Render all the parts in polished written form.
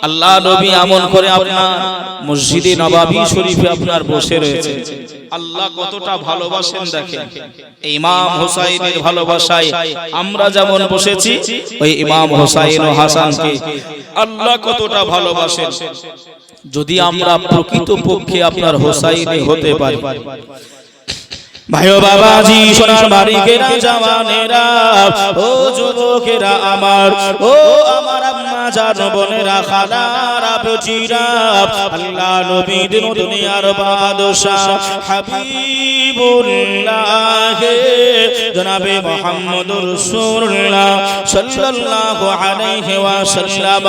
আল্লাহ নবী আমল করে আপনার মসজিদে নববী শরীফে আপনার বসে রয়েছে। আল্লাহ কতটা ভালোবাসেন দেখেন। ইমাম হুসাইনের ভালোবাসায় আমরা যেমন বসেছি, ওই ইমাম হুসাইন ও হাসানকে আল্লাহ কতটা ভালোবাসেন। যদি আমরা প্রকৃতপক্ষে আপনার হুসাইনি হতে পারি, ভাইও বাবাজি সোনার বাড়িকেরা জওয়ানেরা ও যুবকেরা আমার, ও আমার আম্মা জান বোনেরা খালারা বেটিরা, আল্লাহ নবী দিন দুনিয়ার বাদশা হাবিবুল্লাহ জনাবে মুহাম্মদুর রাসূলুল্লাহ সাল্লাল্লাহু আলাইহি ওয়াসাল্লাম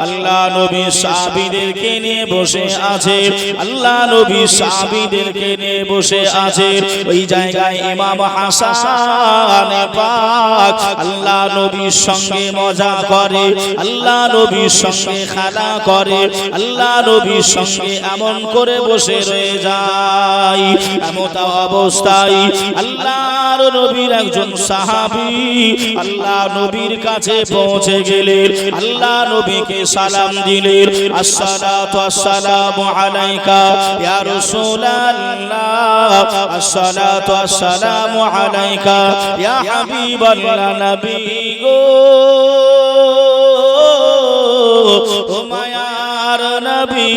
আল্লাহ নবী সাহাবীদেরকে নিয়ে বসে আছে, আল্লাহ নবী সাহাবীদেরকে নিয়ে বসে আছে। ওই জায়গায় ইমাম হাসান পাক আল্লাহ নবীর সঙ্গে মজা করে, আল্লাহ নবীর সঙ্গে খেলা করে, আল্লাহ নবীর সঙ্গে এমন করে বসে রয়ে যায়। এমত অবস্থায় আল্লাহর নবীর একজন সাহাবী আল্লাহ নবীর কাছে পৌঁছে গেলেন, আল্লাহ নবীকে সালাম দিলেন, আসসালাতু আসসালামু আলাইকা ইয়া রাসূলুল্লাহ, আসসালাতু আসসালামু আলাইকা ইয়া হাবিবাল্লাহ নবী গো, ও মায়ার নবী,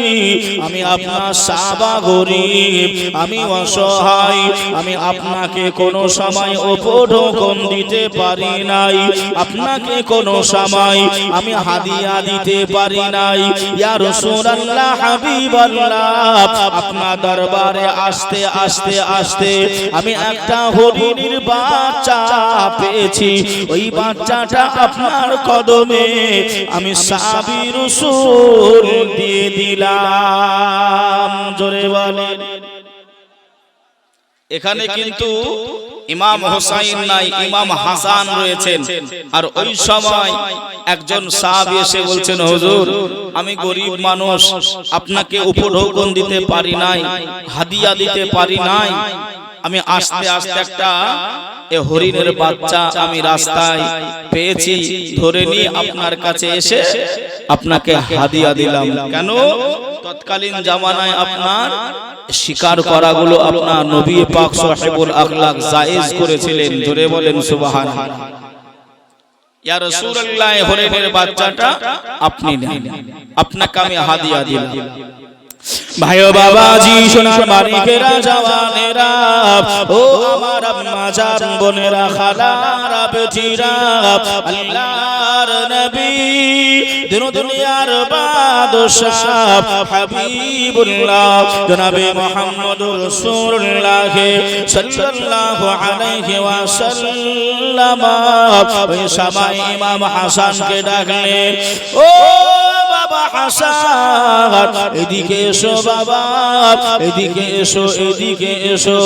আমি আপনার সাহাবা গরীব, আমি অসহায়, আমি আপনাকে কোনো সময় উপঢৌকন দিতে পারি নাই, আপনাকে কোনো সময় আমি হাদিয়া দিতে পারি নাই। ইয়া রাসূলুল্লাহ হাবিবাল্লাহ, আপনার দরবারে আসতে আসতে আসতে আমি একটা হরিণের বাচ্চা পেয়েছি, ওই বাচ্চাটা আপনার কদমে আমি সাহাবী রাসূল দিয়ে দিলাম। জোরে বলেন। এখানে কিন্তু ইমাম হুসাইন নাই, ইমাম হাসান রয়েছেন। আর ওই সময় একজন সাহাবী এসে বলছেন, হুজুর আমি গরিব মানুষ, আপনাকে উপঢৌকন দিতে পারি নাই, হাদিয়া দিতে পারি নাই, আমি আস্তে আস্তে একটা হরিণের বাচ্চা আমি রাস্তায় পেয়েছি, ধরে নিয়ে আপনার কাছে এসে আপনাকে হাদিয়া দিলাম। কেন? তৎকালীন জামানায় আপনার শিকার করাগুলো আপনার নবী পাক সাহেবুল আখলাক জায়েজ করেছিলেন। জোরে বলেন সুবহানাল্লাহ। ইয়া রাসূলুল্লাহ, হরিণের বাচ্চাটা আপনি নেন, আপনাকে আমি হাদিয়া দিলাম। ভাইও বাবাজি সোনার বাড়িকেরা জওয়ানেরা, ও আমার আম্মা জান বোনেরা খালারা বেটিরা, আল্লাহর নবী দিন দুনিয়ার বাদশা হাবিবুল্লাহ জনাবে মুহাম্মদুর রাসূলুল্লাহ সাল্লাল্লাহু আলাইহি ওয়াসাল্লাম ওই সময় ইমাম হাসানকে ডাকলেন, ও বাবা হাসান এদিকে এসো, বাবা এদিকে এসো, এদিকে এসো।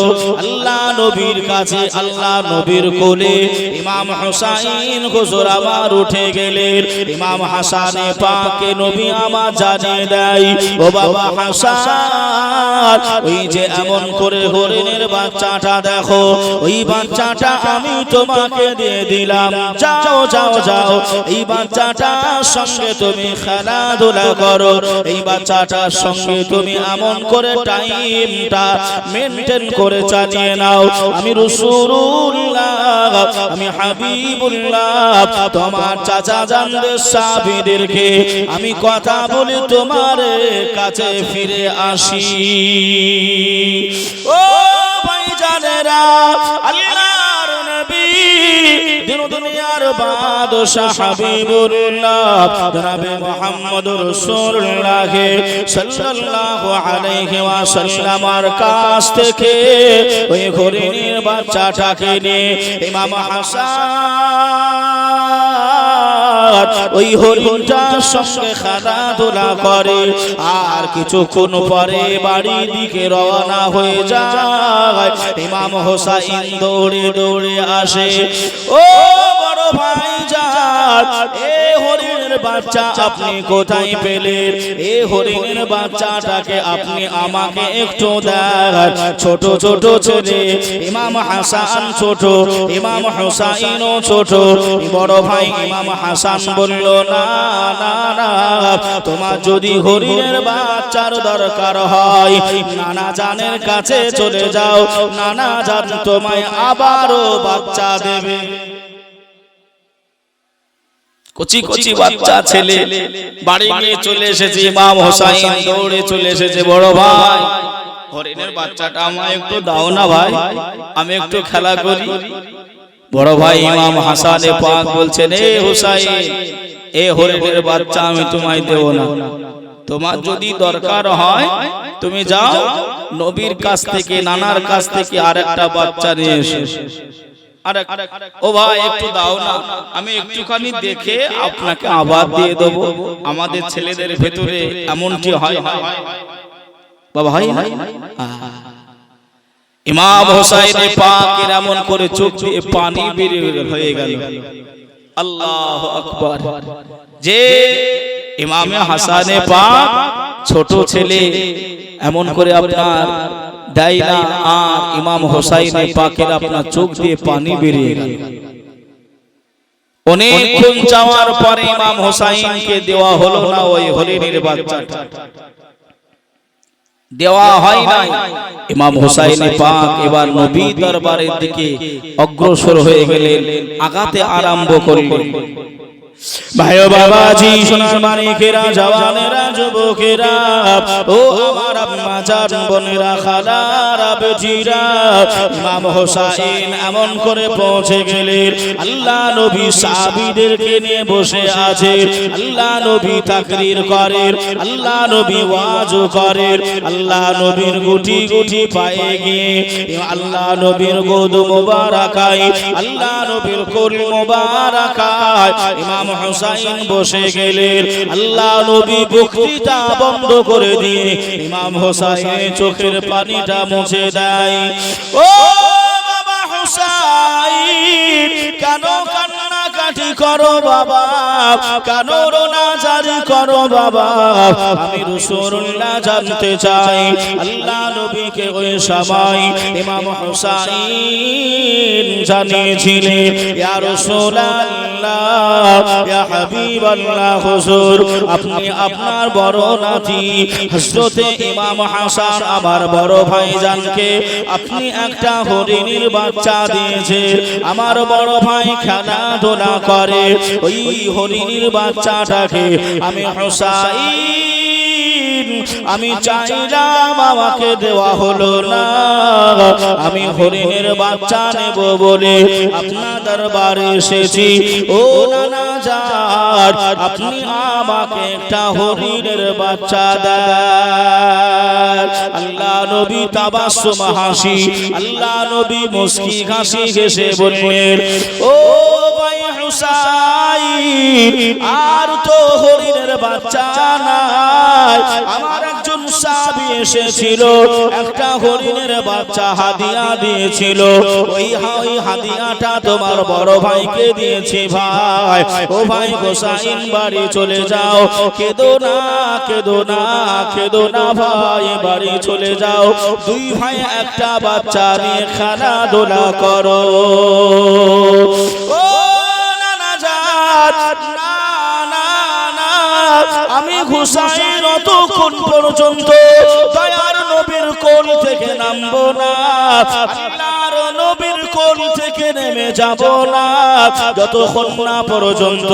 আল্লাহ নবীর কাছে, আল্লাহ নবীর কোলে ইমাম হুসাইন হুজুর আমার উঠে গেলেন। ইমাম হাসানে পাককে নবী আমার জানিয়ে দেয়, ও বাবা হাসান, ওই যে এমন করে হরিণের বাচ্চাটা দেখো, ওই বাচ্চাটা আমি তোমাকে দিয়ে দিলাম, যাও যাও যাও, এই বাচ্চাটার সঙ্গে তুমি খেলাধুলা করো, এই বাচ্চাটার সঙ্গে তুমি এমন করে টাইমটা মেইনটেইন করে চালিয়ে নাও। আমি রাসূলুল্লাহ, আমি হাবিবুল্লাহ, তোমার চাচা জানদের সাহাবীদেরকে আমি কথা বলে তোমার কাছে ফিরে আসি। ও ভাইজানেরা, আল্লাহর নবী দিন দুনিয়ার বাদশা হাবিবুল্লাহ জনাবে মুহাম্মদুর রাসূলুল্লাহ সাল্লাল্লাহু আলাইহি ওয়াসাল্লামের কাছ থেকে ওই হরিণের বাচ্চাটাকে নিয়ে ইমাম হাসান ওই হরিণটার সঙ্গে খেলাধুলা করে। আর কিছুক্ষণ পরে বাড়ির দিকে রওনা হয়ে যায়। ইমাম হোসাইন দৌড়ে দৌড়ে আসে, ও বড় ভাইজান, এ হরিণের বাচ্চা আপনি কোথায় পেলেন? এই হরিণের বাচ্চাটাকে আপনি আমাকে একটু দেন। ছোট ছোট ছেলে, ইমাম হাসান ছোট, ইমাম হুসাইনও ছোট। বড় ভাই ইমাম হাসান বলল, না না না, তোমার যদি হরিণের বাচ্চার দরকার হয় নানা জানের কাছে চলে যাও, নানা জান তোমায় আবারও বাচ্চা দেবে। কচি কচি বাচ্চা ছেলে বাড়ি নিয়ে চলে এসেছে। ইমাম হোসাইন দৌড়ে চলে এসেছে, বড় ভাই হরিণের বাচ্চাটা আমায় একটু দাও না ভাই, আমি একটু খেলা করি। বড় ভাই ইমাম হাসানে পাক বলছেন, এ হোসাইন, এ হরিণের বাচ্চা আমি তোমায় দেব না। তোমার যদি দরকার হয় তুমি যাও নবীর কাছ থেকে, নানার কাছ থেকে আরেকটা বাচ্চা নিয়ে এসো। ও ভাই একটু দাও না, আমি একটুখানি দেখে আপনাকে আবার দিয়ে দেবো। আমাদের ছেলেদের ভেতরে এমনটি হয় বাবা, হয় না? ইমাম হোসাইন পাকের এমন করে চোখ দিয়ে পানি বেরিয়ে হয়ে গেল। আল্লাহু আকবার। যে ইমাম হাসানে পাক ছোট ছেলে এমন করে আপনার দেয় না, আর ইমাম হোসাইনে পাকের আপনার চোখ দিয়ে পানি বেরিয়ে গেল। অনেকক্ষণ যাওয়ার পরে ইমাম হোসাইনকে দেওয়া হলো না ওই হরিণের বাচ্চাটা, দেওয়া হয় নাই। ইমাম হোসাইন পাক এবার নবী দরবারের দিকে অগ্রসর হয়ে গেলেন, আগাতে আরম্ভ করলেন। ভাই বাবাজি, সোনার মানিকেরা, জওয়ানেরা, যুবকেরা, ও আমার আম্মা জান বোনেরা, খালারা, বেটিরা, ইমাম হোসাইন এমন করে পৌঁছে গেলেন। আল্লাহ নবী সাহাবীদেরকে নিয়ে বসে আছেন। আল্লাহ নবী তাকরীর করেন, আল্লাহ নবী ওয়াজ করেন। আল্লাহ নবীর গুটি গুটি পায়ে গিয়ে আল্লাহ নবীর গোদ মোবারকায়, আল্লাহ নবীর কোল মোবারকায় ইমাম হুসাইন বসে গেলেন। আল্লাহ নবী বক্তৃতা বন্ধ করে দিয়ে ইমাম হুসাইনের চোখের পানিটা মুছে দেয়। ও বাবা হুসাইন, কেন কান্নাকাটি করো বাবা, কেন রোনাজারি করো বাবা? আমি রাসূলুল্লাহ জানতে চাই। আল্লাহ নবীকে ওই সময় ইমাম হুসাইন জানিয়েছিলেন, ইয়া রাসূলুল্লাহ, ইয়া হাবিবাল্লাহ, হুজুর আপনি আপনার বড় নাতি হযরতে ইমাম হাসান আমার বড় ভাইজানকে আপনি একটা হরিণের বাচ্চা দিয়েছেন। আমার বড় ভাই খেলাধুলা করে, ওই হরিণের বাচ্চাটাকে আমি হুসাইন আমি চাইলাম, আমাকে দেওয়া হলো না। আমি হরিণের বাচ্চা নেব বলে আপনার দরবারে এসেছি। ও নানা জান, আপনি আমাকে একটা হরিণের বাচ্চা দেন। আল্লাহ নবী তাবাসসুম হাসি, আল্লাহ নবী মুস্কি হাসি হেসে বললেন, ও ভাই হুসাইন, আর তো হরিণের বাচ্চা নাই। আমার একজন সাহাবী এসেছিল, একটা হরিণের বাচ্চা হাদিয়া দিয়েছিল। ওই হাদিয়াটা তোমার বড় ভাইকে দিয়েছি ভাই। ও ভাই হোসাইন, বাড়ি চলে যাও, কেঁদো না কেঁদো না কেঁদো না ভাই, বাড়ি চলে যাও। দুই ভাই একটা বাচ্চা নিয়ে খেলাধুলা করো। ও নানা জান, না না না, আমি হুসাইন অতক্ষণ পর্যন্ত দয়ার নবীর কোল থেকে নামবো না, আল্লাহর নবীর কোল থেকে নেমে যাব না, যতক্ষণ না পর্যন্ত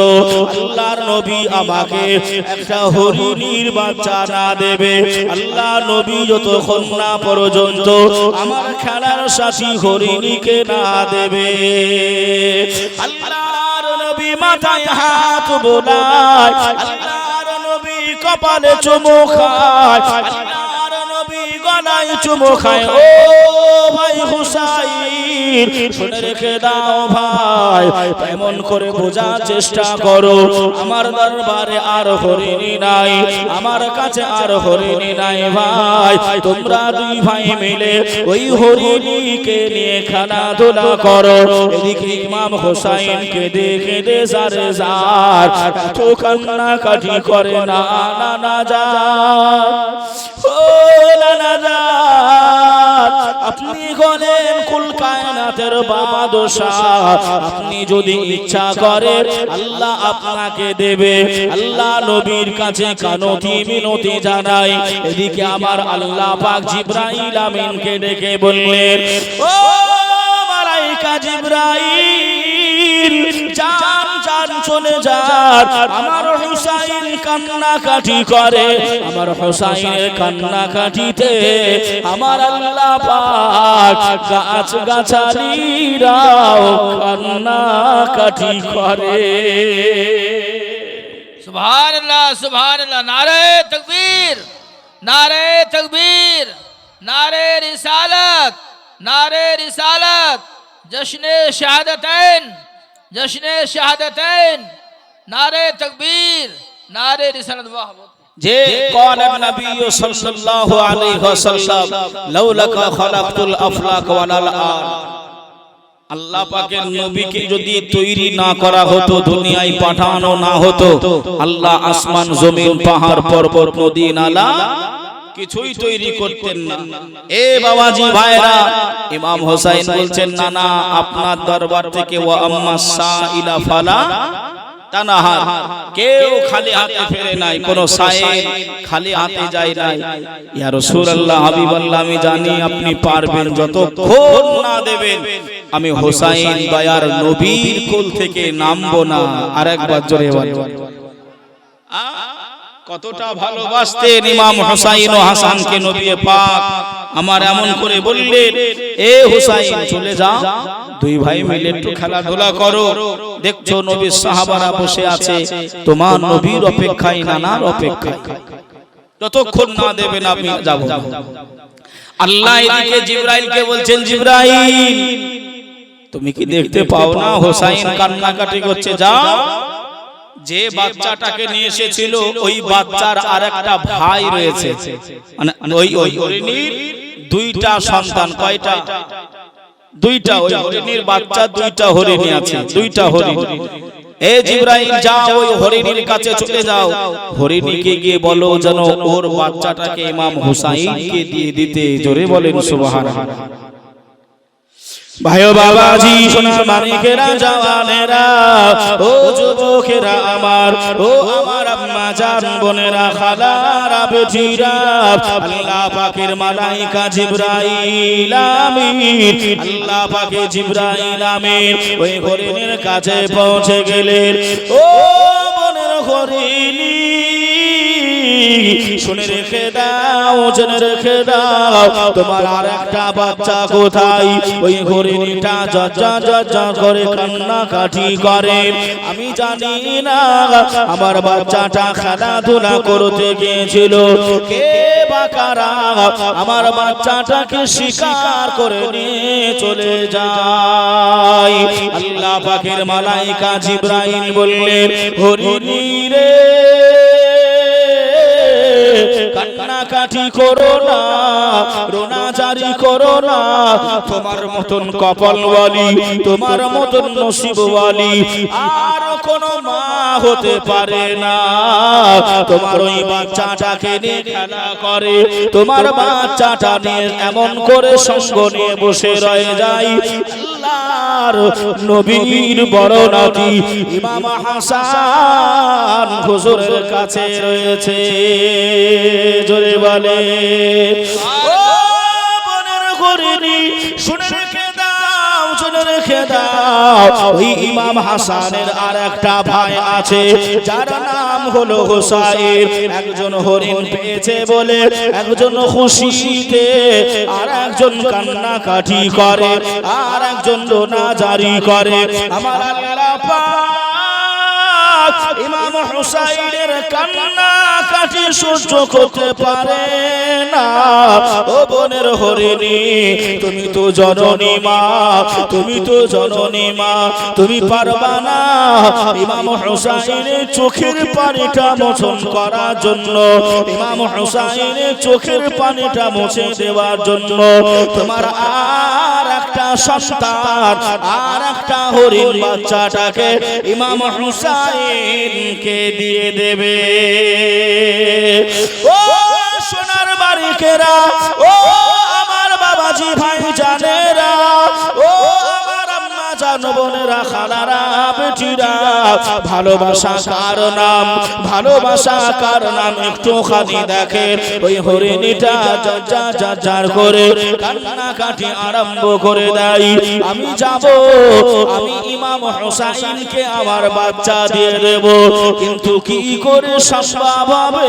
আল্লাহর নবী আমাকে একটা হরিণীর বাচ্চা না দেবে। আল্লাহ নবী যতক্ষণ না পর্যন্ত আমার খেলার সাথী হরিণীকে না দেবে। আল্লাহর নবী মাথায় হাত বোলায়, আল্লাহর নবী কপালে চুমু খায়, আল্লাহর নবী গলায় চুমু খায়। ও ভাই হুসাইন, শুনে রেখে দাও ভাই, এমন করে বোঝার চেষ্টা করো আমার দরবারে আর হরিণী নাই, আমার কাছে আর হরিণী নাই ভাই, তোমরা দুই ভাই মিলে ওই হরিণীকে নিয়ে খেলাধুলা করো। এদিকে ইমাম হোসাইনকে দেখে দে সারে সার এত কান্নাকাটি করে না না যা ও না যা, আপনি হলেন কুল কায়নাতের বাদশাহ, আপনি যদি ইচ্ছা করেন আল্লাহ আপনাকে দেবে। আল্লাহ নবীর কাছে কানতি মিনতি জানাই। এদিকে আমার আল্লাহ পাক জিবরাইল আমিনকে ডেকে বললেন, ও মালাইকা জিবরাইল, জান জান চলে যান, আমার হুসাইন কান্নাকাটি করে, আমার হুসাইনের কান্নাকাটিতে আমার আল্লাহ পাক গাছ গাছালিরাও কান্নাকাটি করে। সুবহানাল্লাহ সুবহানাল্লাহ, নারে তাকবীর, নারে তাকবীর, নারে রিসালাত, নারে রিসালাত, জশ্নে শাহাদাতাইন, জশ্নে শাহাদাতাইন, নারে তাকবীর, নারে রিসালাত। বাহ যে قال النبي صلى الله عليه وسلم لولاك خلقت الافلاك والارض, আল্লাহ পাকের নবীকে যদি তৈরি না করা হতো, দুনিয়ায় পাঠানো না হতো, আল্লাহ আসমান জমিন পাহাড় পর্বত নদী নালা কিছুই তৈরি করতেন না। এ বাবাজি ভাইরা, ইমাম হোসাইন বলছেন না না, আপনার দরবার থেকে ওয়া আম্মা সাইলা ফালা তানাহার, কেউ খালি হাতে ফেরে নাই, কোন সায়েল খালি হাতে যায় নাই। ইয়া রাসূলুল্লাহ, হাবিবাল্লাহ, আমি জানি আপনি পারবেন, যতক্ষণ না দেবেন আমি হোসাইন দয়ার নবীর কোল থেকে নামবো না। আরেকবার জোরে বলো, কতটা ভালোবাসতেন ইমাম হোসাইন ও হাসানকে নবী পাক আমার। এমন করে বললেন, এ হোসাইন চলে যাও, দুই ভাই মিলে একটু খেলাধুলা করো। দেখছো নবীর সাহাবারা বসে আছে তোমার নবীর অপেক্ষায়, নানার অপেক্ষায়, যতক্ষণ না দেবেন আমি যাব। আল্লাহ এদিকে জিবরাইলকে বলছেন, জিবরাইল তুমি কি দেখতে পাও না হোসাইন কান্নাকাটি করছে? যাও, যে বাচ্চাটাকে নিয়ে এসেছিল ওই বাচ্চার আরেকটা ভাই রয়েছে, মানে ওই হরিণীর দুইটা সন্তান। কয়টা? দুইটা। ওই হরিণীর বাচ্চা দুইটা হরিণী আছে, দুইটা হরিণ। এ জিবরাইল যাও, ওই হরিণীর কাছে চলে যাও, হরিণীকে গিয়ে বলো যেন ওর বাচ্চাটাকে ইমাম হুসাইনকে দিয়ে দিতে। জোরে বলেন সুবহানাল্লাহ। ভাইও বাবাজি, সোনার মানিকেরা, জওয়ানেরা, ও যুবকেরা আমার, ও আমার আম্মা জান বোনেরা, খালারা, বেটিরা, আল্লাহ পাকের মালাইকা জিবরাইল আমিন, আল্লাহ পাকের জিবরাইল আমিন ওই হরিণের কাছে পৌঁছে গেলেন। ও বোনের হরিণী, শুনে রেখে দাও, জেনে রেখে দাও, তোমার আর একটা বাচ্চা কোথায়? ওই হরিণীটা জজ্জা করে কান্নাকাটি করে। আমি জানি না আমার বাচ্চাটা খেলাধুলা করতে গিয়েছিল, কে বা কারা আমার বাচ্চাটাকে শিকার করে নিয়ে চলে যায়। আল্লাহ পাকের মালাইকা জিবরাইল বললেন, হরিণী রে, কান্নাকাটি করো না, রোনাজারি করো না, তোমার মতন কপালওয়ালি, তোমার মতন নসিবওয়ালি আর কোনো মা হতে পারে না। তোমার ওই বাচ্চাটাকে নিয়ে খেলা করে, তোমার বাচ্চাটা নিয়ে এমন করে সঙ্গ নিয়ে বসে রয়ে যায় আল্লাহর নবীর বড় নাতি ইমাম হাসান হুজুরের কাছে রয়েছে। জোরে বলে, ও বোনের হরিণী, শুনে রেখে দাও, শুনে রেখে দাও, ওই ইমাম হাসানের আর একটা ভাই আছে যার নাম হলো হুসাইন। একজন হরিণ পেয়েছে বলে একজন খুশিতে, আর একজন কান্নাকাটি করে, আর একজন রোনাজারি করে। আমার আল্লাহ পাক ইমাম হুসাইনের কান্না কান্না কাটি সহ্য করতে পারে না। ও বোনের হরিণী, তুমি তো জননী মা, তুমি তো জননী মা, তুমি পারবা না ইমাম হুসাইনের চোখের পানিটা মোচন করার জন্য, ইমাম হুসাইনের চোখের পানিটা মুছে দেওয়ার জন্য তোমার আর একটা সন্তান, আর একটা হরিণ বাচ্চাটাকে ইমাম হুসাইনকে দিয়ে দেবে। ও সোনার বাড়িকেরা, ও আমার বাবাজি ভাই জানেরা, ও আমার আম্মা জান বোনেরা, খালারা, বেটিরা, ভালোবাসা কার নাম, ভালোবাসা কার নাম একটুখানি দেখেন। ওই হরিণীটা যার করে কান্নাকাটি আরম্ভ করে দেয়। আমি যাব, আমি ইমাম হুসাইনকে আমার বাচ্চা দিয়ে দেব, কিন্তু কি করে সম্ভব হবে?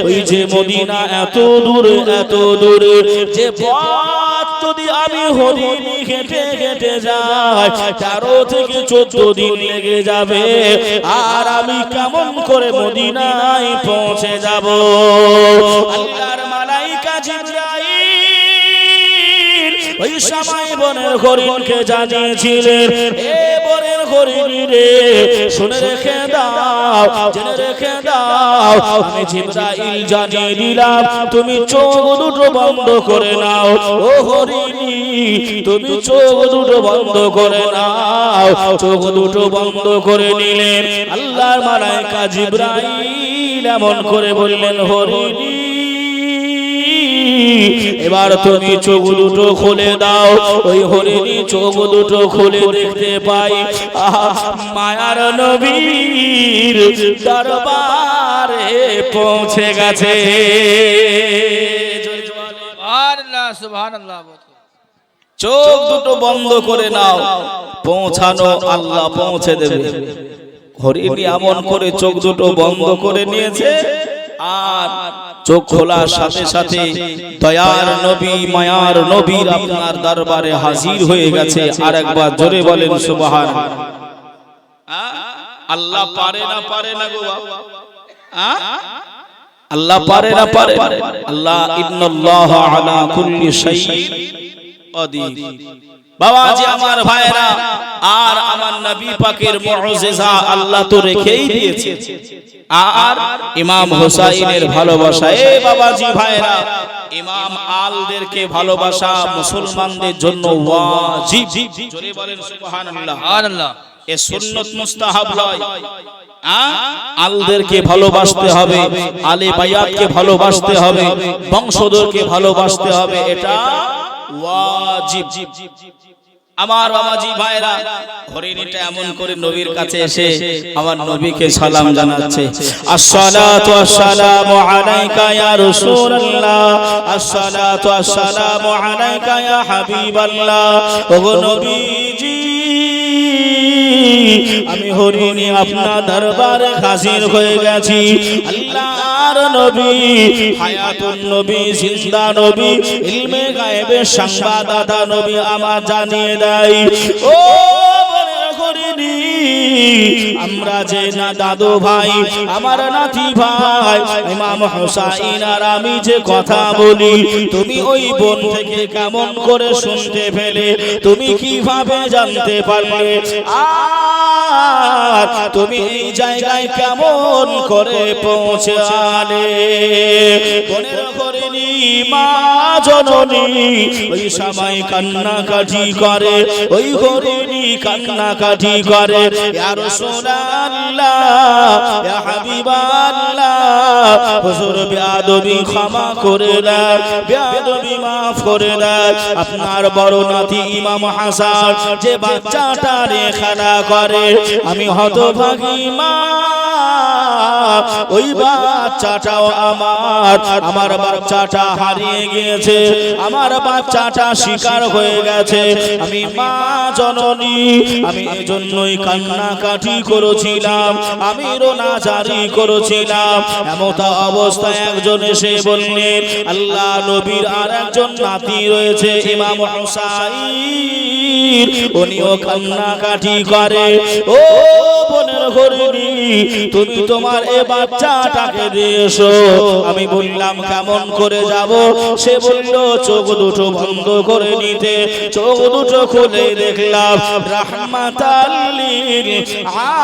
ওই যে মদিনা এত দূরে, এত দূরে, যে পথ যদি আমি হরিণী হেঁটে হেঁটে যাই 13 থেকে 14 দিন লেগে যাবে, আর আমি কেমন করে মদিনায় পৌঁছে যাব? আল্লাহর মালাইকা জিবরাইল ওই সময় বনের হরিণকে জানিয়েছিলেন, এ বনের হরিণী রে, শুনে রেখে দাও, জেনে রেখে দাও, আমি জিবরাইল জানিয়ে দিলাম, তুমি চোখ দুটো বন্ধ করে নাও। ও হরিণী, তুমি চোখ দুটো বন্ধ করে নাও। চোখ দুটো বন্ধ করে নিলেন। আল্লাহর মালাইকা জিবরাইল এমন করে বললেন, হরিণী, এবার তুমি চোখ দুটো খুলে দাও। ওই হরিণী চোখ দুটো খুলে দেখতে পাই, মায়ার নবীর দরবারে পৌঁছে গেছে। সুবহানাল্লাহ, সুবহানাল্লাহ। চোখ দুটো বন্ধ করে নাও, পৌঁছানো আল্লাহ পৌঁছে দেবে। হরিণী এমন করে চোখ দুটো বন্ধ করে নিয়েছে, আর চোখ খোলার সাথে সাথে দয়ার নবী, মায়ার নবীর আপনার দরবারে হাজির হয়ে গেছে। আর একবার জোরে বলেন সুবহানাল্লাহ। আল্লাহ পারে না, পারে না গো বাবা, আল্লাহ পারে না, পারে। আল্লাহ ইন্নাল্লাহ আলা কুল্লি শাইইন কাদির। বাবাজি আমার ভাইরা, আর আমার নবী পাকের মুজিজা আল্লাহ তো রেখেই দিয়েছে, আর ইমাম হুসাইনের ভালোবাসা, এ বাবাজি ভাইরা, ইমাম আলদেরকে ভালোবাসা মুসলমানদের জন্য ওয়াজিব। জোরে বলেন সুবহানাল্লাহ, সুবহানাল্লাহ। এ সুন্নাত মুস্তাহাব নয়। আলদেরকে ভালোবাসতে হবে, আলে বায়াতকে ভালোবাসতে হবে, বংশধরকে ভালোবাসতে হবে, এটা ওয়াজিব। আমার বাবাজি ভাইরা, হরিণীটা এমন করে নবীর কাছে এসে আমার নবীকে সালাম জানাচ্ছে, আসসালাতু আসসালামু আলাইকা ইয়া রাসূলুল্লাহ, আসসালাতু আসসালামু আলাইকা ইয়া হাবিবাল্লাহ। ওগো নবীজি, আমি হরিণী আপনার দরবারে হাজির হয়ে গেছি। আল্লাহর নবী, হায়াতুন নবী, জিন্দা নবী, ইলমে গায়েবের সংবাদদাতা নবী আমার জানিয়ে দেয়, ও হরিণী, আমরা যে না দাদু ভাই, আমার নাতি ভাই ইমাম হুসাইন আর আমি যে কথা বলি, তুমি ওই বোন থেকে কেমন করে শুনতে পেলে? তুমি কিভাবে জানতে পারলে? আর তুমি এই জায়গায় কেমন করে পৌঁছালে? বোনের হরিণী, মা জননী ওই সময় কান্নাকাটি করে, ওই হরিণী কান্নাকাটি করে, ইয়া রাসূলুল্লাহ, ইয়া হাবিবাল্লাহ, হুজুর বেয়াদবি ক্ষমা করে দেন, বেয়াদবি মাফ করে দেন। আপনার বড় নাতি ইমাম হাসান যে বাচ্চাটা রে খেলা করে, আমি হতভাগী মা, ওই বাচ্চাটাও আমার বাচ্চাটা হারিয়ে গিয়েছে, আমার বাচ্চাটা শিকার হয়ে গেছে। আমি মা জননী, আমি এজন্যই কান্নাকাটি করেছিলাম, আমি রোনাজারি করেছিলাম। এমত অবস্থায় একজন এসে বললেন, আল্লাহ নবীর আর একজন নাতি রয়েছে ইমাম হুসাইন, উনিও কান্নাকাটি করে। ও বোনের হরিণী, তুমি তোমার বাচ্চাটাকে দিয়ে এসো। আমি বললাম কেমন করে যাব? সে বলল চোখ দুটো বন্ধ করে নিতে। চোখ দুটো খুলে দেখলাম রাহমাতাল লিল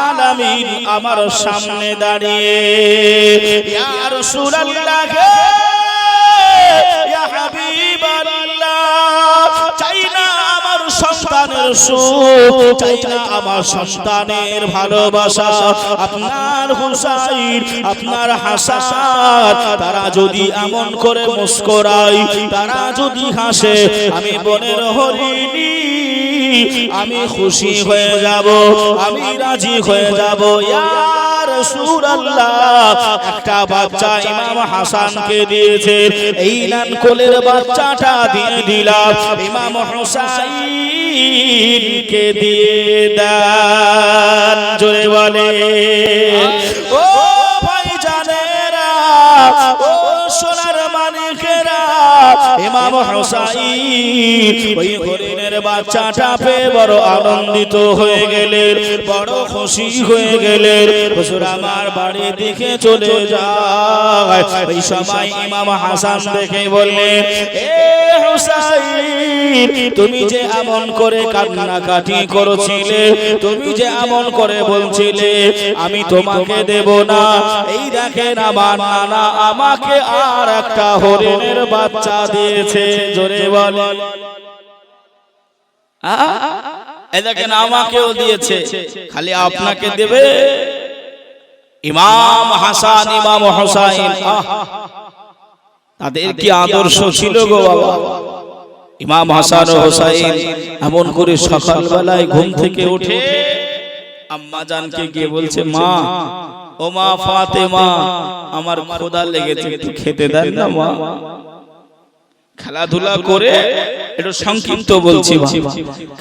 আলামিন আমার সামনে দাঁড়িয়ে। ইয়া রাসূলুল্লাহ, ইয়া হাবিবাল্লাহ, চাই না আমার সন্তানের সুখ, চাই না আমার সন্তানের ভালোবাসা, আপনার হুসাইন আপনার হাসান তারা যদি এমন করে মুস্কুরায়, তারা যদি হাসে, আমি বনের হরিণী, আমি খুশি হয়ে যাব, আমি রাজি হয়ে যাব। ইয়া রাসূলুল্লাহ, একটা বাচ্চা ইমাম হাসানকে দিয়েছে, এই নান কোলের বাচ্চাটা দিয়ে দিলাম ইমাম হুসাইনকে দিয়ে দেন। জোরে বলে ও ভাইজানেরা, ও সোনার মানিকেরা, ইমাম হুসাইন ওই হরিণের বাচ্চাটা পেয়ে বড় আনন্দিত হয়ে গেলেন, বড় খুশি হয়ে গেলেন। হুজুর আমার বাড়ির দিকে চলে যায়। ওই সময় ইমাম হাসান দেখে বললেন, এ হুসাইন, তুমি যে এমন করে কান্নাকাটি করছিলে, তুমি যে এমন করে বলছিলে আমি তোমাকে দেব না, এই দেখেন আমার নানা আমাকে আর একটা হরিণের বাচ্চা দিয়েছে। জোরে বলে এই দেখেন আমাকেও দিয়েছে, খালি আপনাকে দেবে। ইমাম হাসান ইমাম হুসাইন, তাদের কি আদর্শ ছিল গো বাবা। ইমাম হাসান ও হুসাইন এমন করে সকালবেলায় ঘুম থেকে উঠে আম্মা জানকে গিয়ে বলছে, মা, ও মা ফাতেমা, আমার ক্ষুধা লেগেছে, একটু খেতে দেন না মা। খেলাধুলা করে, একটু সংক্ষিপ্ত বলছি,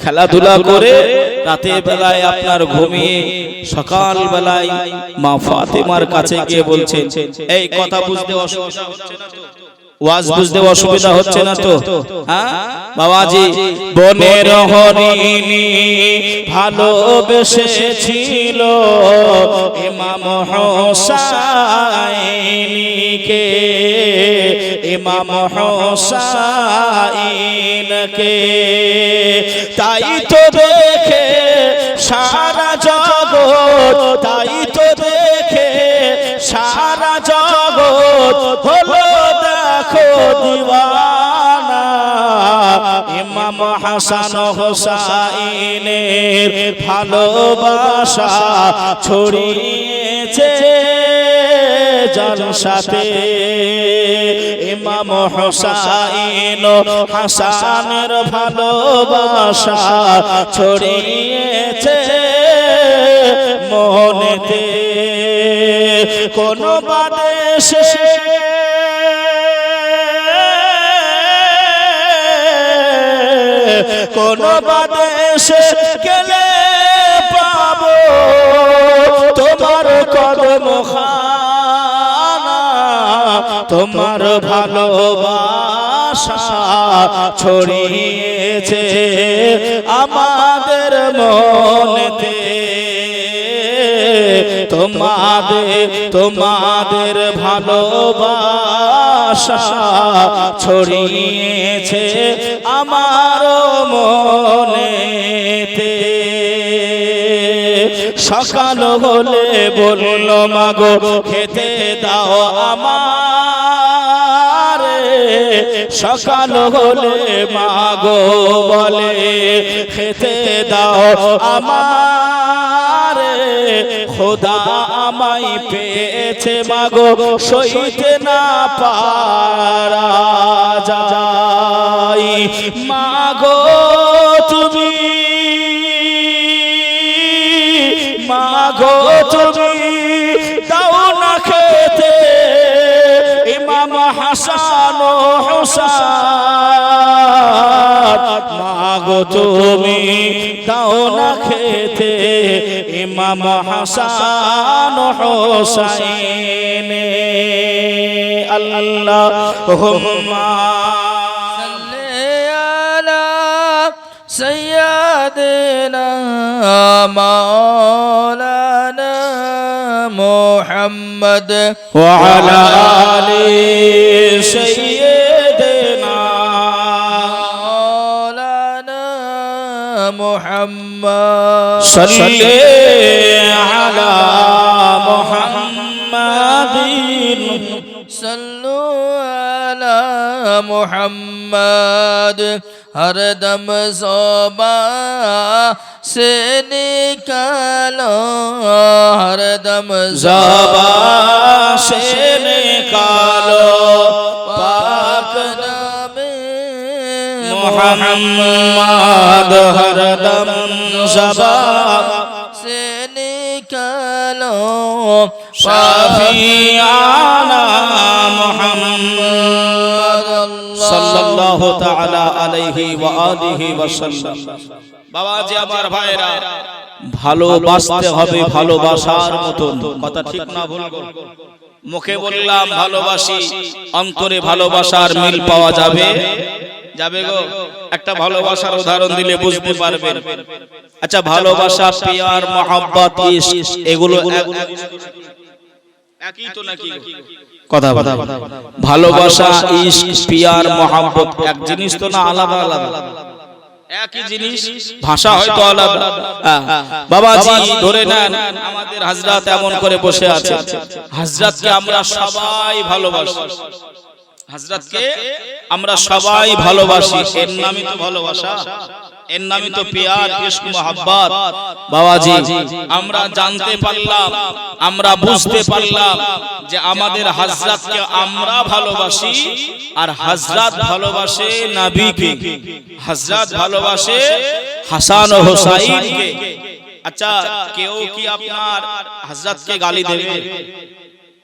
খেলাধুলা করে রাতের বেলায় আপনার ঘুমিয়ে সকাল বেলায় মা ফাতেমার কাছে গিয়ে বলছেন, এই কথা বুঝতে অসুবিধা হচ্ছে না তো? ওয়াজ বুঝতে অসুবিধা হচ্ছে না তো? হ্যাঁ বাবাজি, বনের হরিণী ভালোবেসেছিল ইমাম হুসাইনকে, ইমাম হুসাইনকে, তাই তো দেখে সারা জগৎ, তাই তো দেখে সারা জগৎ হলো দেখো দিওয়ানা। ইমাম হাসান হুসাইনের ভালোবাসা ছড়িয়েছে জলসাতে। ইমাম হুসাইন হাসানের ভালোবাসা ছড়িয়েছে মনেতে। কোন বাদেশে কোন বাদেশে গেলে পাবো তোমার কদম খানা, তোমার ভালোবাসা ছড়িয়েছে আমাদের মনেতে। তোমাদের ভালোবাসা ছড়িয়েছে আমার মনেতে। সকাল হলে বলল মাগো খেতে দাও আমার, সকাল হলে মাগো বলে খেতে দাও আমার, খোদা আমায় পেয়েছে মাগো সইতে না পারা যায়। মাগো তুমি, মাগো তুমি দাও না খেতে ইমাম হাসান ও হুসাইন, মাগো তুমি দাও না খেতে ইমাম হাসান ও হুসাইন। আল্লাহুম্মা سيدنا مولانا محمد محمد وعلى آل سيدنا مولانا محمد صل على محمد صلوا على محمد हर दम ज़ुबां से निकालो हर दम ज़ुबां से निकालो पाक नामे मुहम्मद हर दम ज़ुबां से निकालो शाफियाना मुहम्मद सल्लल्लाहु ताला अलैहि व आलिहि वसल्लम। বাবাজি আমার ভাইরা, ভালোবাসতে হবে ভালোবাসার মতন। কথা ঠিক না ভুল? মুখে বললাম ভালোবাসি, অন্তরে ভালোবাসার মিল পাওয়া যাবে? যাবে গো? একটা ভালোবাসার উদাহরণ দিলে বুঝতে পারবেন। আচ্ছা, ভালোবাসা, প্যার, মহব্বত, ইশক এগুলো একই তো নাকি? কথা বলা, ভালোবাসা, ইশক, প্যার, মহব্বত এক জিনিস তো না? আলাদা আলাদা? একই জিনিস, ভাষা হয়তো আলাদা। বাবাজি ধরে নেন আমাদের হযরত এমন করে বসে আছে, হযরতকে আমরা সবাই ভালোবাসি, হযরতকে আমরা সবাই ভালোবাসি। এর নামই তো ভালোবাসা, এর নামই তো প্যার, ইশক, মহব্বত। বাবাজি আমরা জানতে পারলাম, আমরা বুঝতে পারলাম যে আমাদের হযরতকে আমরা ভালোবাসি আর হযরত ভালোবাসে নবীকে, হযরত ভালোবাসে হাসান ও হুসাইনকে। আচ্ছা, কেউ কি আপনার হযরতকে গালি দেবে?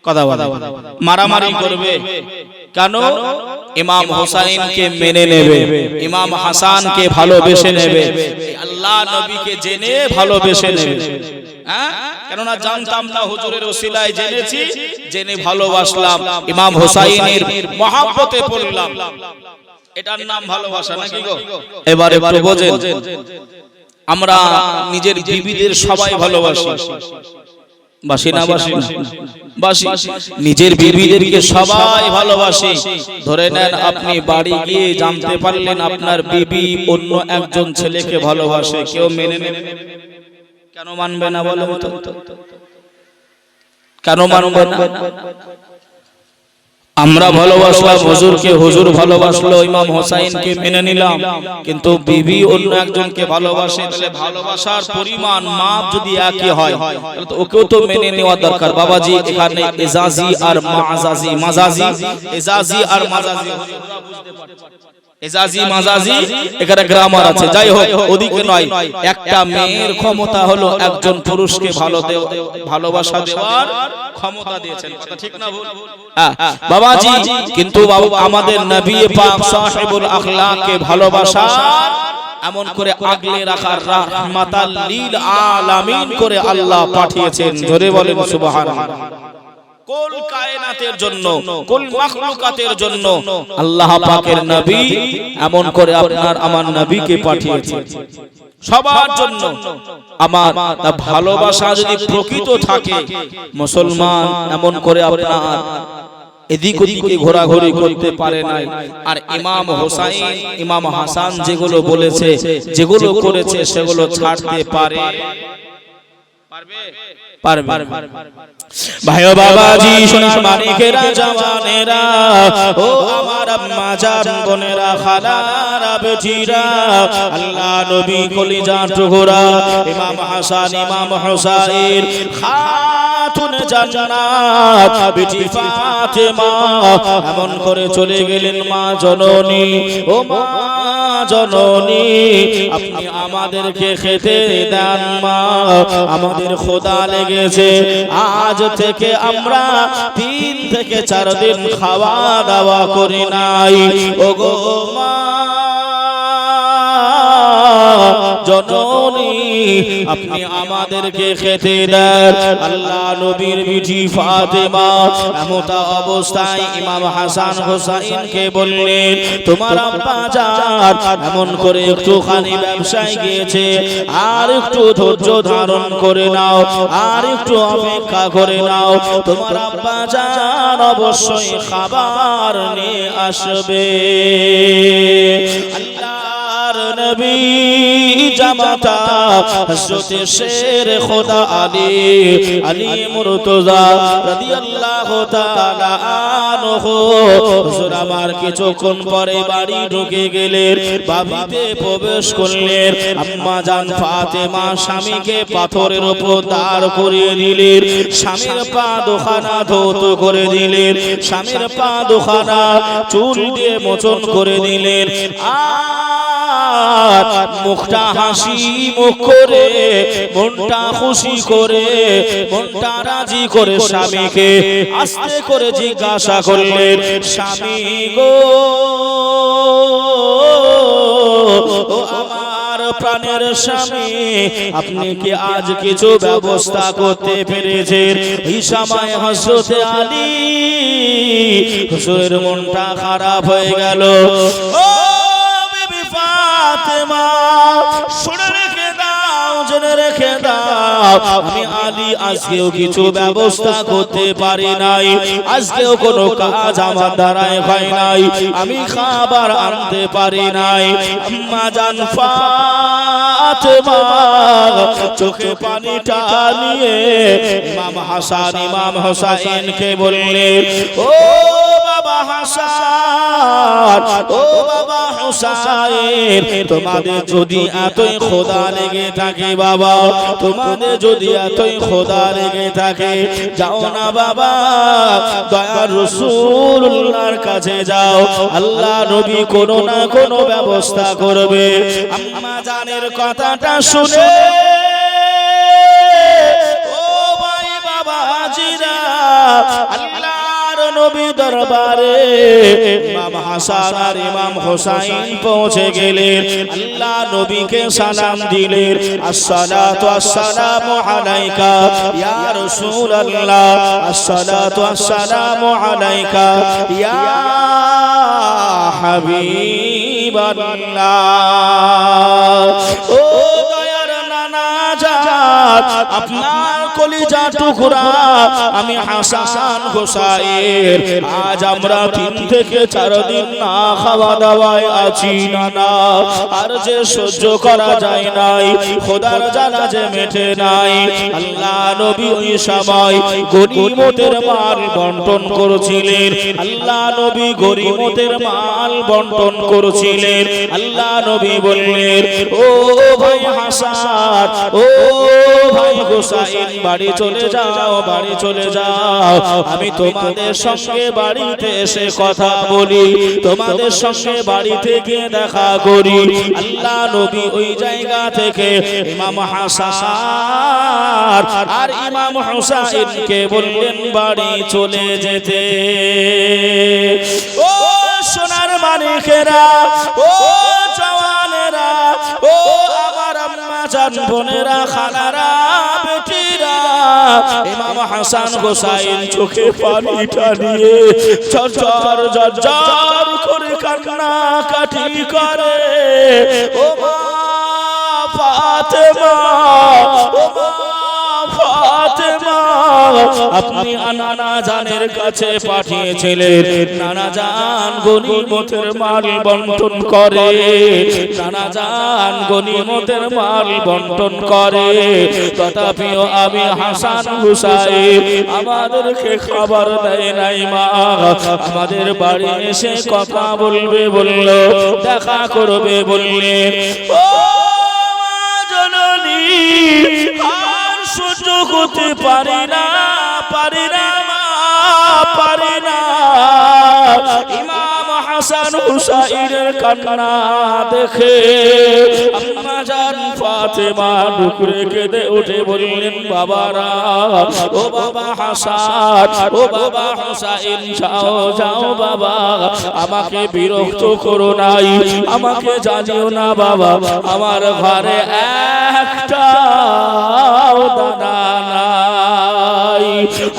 কথা বলা, মারামারি করবে? কেন? ইমাম হুসাইনকে মেনে নেবে, ইমাম হাসানকে ভালোবেসে নেবে, আল্লাহ নবীকে জেনে ভালোবেসে নেবে। কেননা জানতাম না, হুজুরের ওসিলায় জেনেছি, জেনে ভালোবাসলাম, ইমাম হুসাইনের মহব্বতে পড়লাম। এটার নাম ভালোবাসা নাকি গো? এবারে একটু বোঝেন, আমরা নিজের বিবিদের সবাই ভালোবাসি, বাসি না বাসি না? বাসি। নিজের বিবিদেরকে সবাই ভালোবাসি। ধরে নেন আপনি বাড়ি গিয়ে জানতে পারলেন আপনার বিবি অন্য একজন ছেলেকে ভালোবাসে, কেউ মেনে নেবে? কেন মানবে না বলো তো? কেন মানবে না? আমরা ভালোবাসলাম হুজুরকে, হুজুর ভালোবাসলো ইমাম হোসাইনকে, মেনে নিলাম, কিন্তু বিবি অন্য একজনকে ভালোবাসে, তাহলে ভালোবাসার পরিমাণ মাপ যদি একই হয় তাহলে তো ওকেও তো মেনে নেওয়া দরকার। বাবাজি এখানে এজাজি আর মাজাজি, মাজাজি, এজাজি আর মাজাজি, এজাজি মাজাজি এখানে গ্রামার আছে। যাই হোক, ওদিকে নয়, একটা মেয়ের ক্ষমতা হলো একজন পুরুষকে ভালোবাসা দেওয়ার ক্ষমতা দিয়েছেন। কথা ঠিক না ভুল? বাবাজি কিন্তু আমাদের নবী পাক সাহেবুল আখলাককে ভালোবাসা এমন করে আগলে রাখার রাহমাতাল লিল আলামিন করে আল্লাহ পাঠিয়েছেন। জোরে বলেন সুবহানাল্লাহ। কুল কায়নাতের জন্য, কুল মাখলুকাতের জন্য আল্লাহ পাকের নবী এমন করে আপনার আমার নবীকে পাঠিয়েছেন সবার জন্য। আমার ভালোবাসা যদি প্রকৃত থাকে, মুসলমান এমন করে আপনার এদিক ওদিকে ঘোরাঘুরি করতে পারে নাই। আর ইমাম হোসাইন, ইমাম হাসান যেগুলো বলেছে, যেগুলো করেছে, সেগুলো ছাড়তে পারে? পারবে? ভাই ও বাবাজি, সোনার মানিকেরা, জওয়ানেরা, ও আমার আম্মা জান, বোনেরা, খালারা, বেটিরা, আল্লাহ নবী কলিজার টুকরা ইমাম হাসান, ইমাম হুসাইন, খাতুন জান্নাত বেটি ফাতেমা এমন করে চলে গেলেন। মা জননী, ও মা জননী, আপনি আমাদেরকে খেতে দেন মা, আমাদের ক্ষুধা লেগেছে। আজ থেকে আমরা 3 থেকে 4 দিন খাওয়া দাওয়া করি নাই। ওগো মা, জননী আপনি আমাদেরকে খেতে দেন। আল্লাহ নবীর বিটি ফাতেমা এমতা অবস্থায় ইমাম হাসান হোসাইনকে বললেন, তোমার আব্বা জান এমন করে একটুখানি ব্যবসায় গিয়েছে, আর একটু ধৈর্য ধারণ করে নাও, আর একটু অপেক্ষা করে নাও, তোমার আব্বা জান অবশ্যই খাবার নিয়ে আসবে। আল্লাহর নবী জামাতা হযরত শের খোদা আলী মুর্তজা রাদিয়াল্লাহু তাআলা আনহু হুজুর আমার কিছুক্ষণ পরে বাড়ি ঢুকে গেলেন, বাড়িতে প্রবেশ করলেন। আম্মা জান ফাতেমা স্বামীকে পাথরের উপর দাঁড় করিয়ে দিলেন, স্বামীর পা দুখানা ধৌত করে দিলেন, স্বামীর পা দুখানা চুল দিয়ে মোচন করে দিলেন, আর মুখটা হাসি মুখ করে, মনটা খুশি করে, মনটা রাজি করে স্বামীকে আস্তে করে জিজ্ঞাসা করলেন, স্বামী গো, ও আমার প্রাণের স্বামী, আপনি কি আজ কিছু ব্যবস্থা করতে পেরেছেন? এই সময় হযরত আলী হুজুরের মনটা খারাপ হয়ে গেল। ও বিবি ফাতেমা, শুনে রেখে দাও, জেনে রেখে দাও, আমি আলী আজকেও কিছু ব্যবস্থা করতে পারি নাই, আজকেও কোনো কাজ আমার দ্বারাই হয় নাই, আমি খাবার আনতে পারি নাই। আম্মা জান ফাতেমা চোখে পানি টানিয়ে ইমাম হাসান ইমাম হোসাইনকে বললেন, ও বাবা হাসান, ও বাবা হোসাইন, তোমাদের যদি এতই খোদা লেগে থাকে বাবা, তোমাদের যদি এতই খোদা লেগে থাকে, যাও না বাবা, দয়ার রাসূলুল্লাহর কাছে যাও, আল্লাহ নবী কোনো না কোনো ব্যবস্থা করবে। আম্মা জানের কথাটা শুনে ও ভাই বাবা হাজিরা আল্লাহর নবী দরবারে ইমাম হাসান আর ইমাম হোসাইন পৌঁছে গেলেন। আল্লাহ নবীকে সালাম দিলেন, আসসালাতু আসসালামু আলাইকা ইয়া রাসূলুল্লাহ, আসসালাতু আসসালামু আলাইকা ইয়া হাবিবাল্লাহ। ও দয়ার নানা জান, আপনার কলিজা টুকরা আমি হাসান হোসাইন, আজ আমরা 3 থেকে 4 দিন না খাওয়া দাওয়ায় আছি নানা, আর যে সহ্য করা যায় নাই, খোদার জ্বালা যে মেটে নাই। আল্লাহ নবী ওই সময় গনিমতের মাল বন্টন করছিলেন, আল্লাহ নবী গনিমতের মাল বন্টন করছিলেন। আল্লাহ নবী বললেন, ও ভাই হাসান, ও ভাই হোসাইন, বাড়ি চলে যাও, বাড়ি চলে যাও, আমি তোমাদের সঙ্গে বাড়িতে এসে কথা বলি, তোমাদের সঙ্গে বাড়িতে গিয়ে দেখা করি। আল্লাহ নবী ওই জায়গা থেকে ইমাম হাসান আর ইমাম হোসাইনকে বললেন বাড়ি চলে যেতে। ও সোনার মানিকেরা, ও জওয়ানেরা, ও আমার আম্মা জান বোনেরা, খালারা, বেটিরা, ইমাম হাসান হোসাইন চোখে পানি টানিয়ে ঝরঝর ঝরঝর করে কান্না কাটি করে। ও মা ফাতেমা, ও মা ফাতেমা, আপনি নানা জানের কাছে পাঠিয়েছিলেন, নানা জান গনিমতের মাল বন্টন করে, নানা জান গনিমতের মাল বন্টন করে, তথাপিও আমি হাসান হুসাইন আমাদেরকে খাবার দেয় নাই মা, আমাদের বাড়ি এসে কথা বলবে বললো, দেখা করবে বললে। ও জননী, আর সহ্য করতে পারি না, পারি না মা, পারি না। ইমাম হাসান হুসাইনের কান্না দেখে আম্মা জান ফাতেমা ডুকরে কেঁদে উঠে বললেন, বাবারা, ও বাবা হাসান, ও বাবা হুসাইন, যাও যাও বাবা, আমাকে বিরক্ত করো নাই, আমাকে জানিও না বাবা, আমার ঘরে একটাও দানা নাই।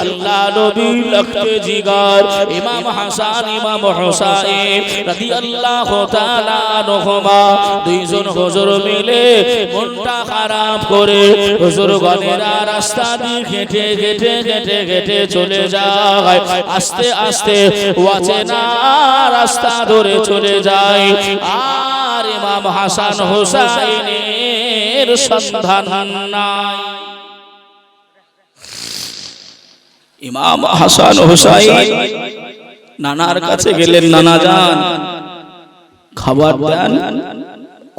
আল্লাহ নবী লখতে জিগার ইমাম হাসান ইমাম হুসাইন রাদিয়াল্লাহু তাআলা আনহুমা দুইজন হুজুর মিলে মনটা খারাপ করে হুজুরগণেরা রাস্তা দিয়ে হেঁটে হেঁটে হেঁটে হেঁটে চলে যায়। আস্তে আস্তে অচেনা রাস্তা ধরে চলে যায়, আর ইমাম হাসান হুসাইনের সন্ধান নাই। ইমাম হাসান হুসাইন নানার কাছে গেলেন, নানা যান খাবার দেন,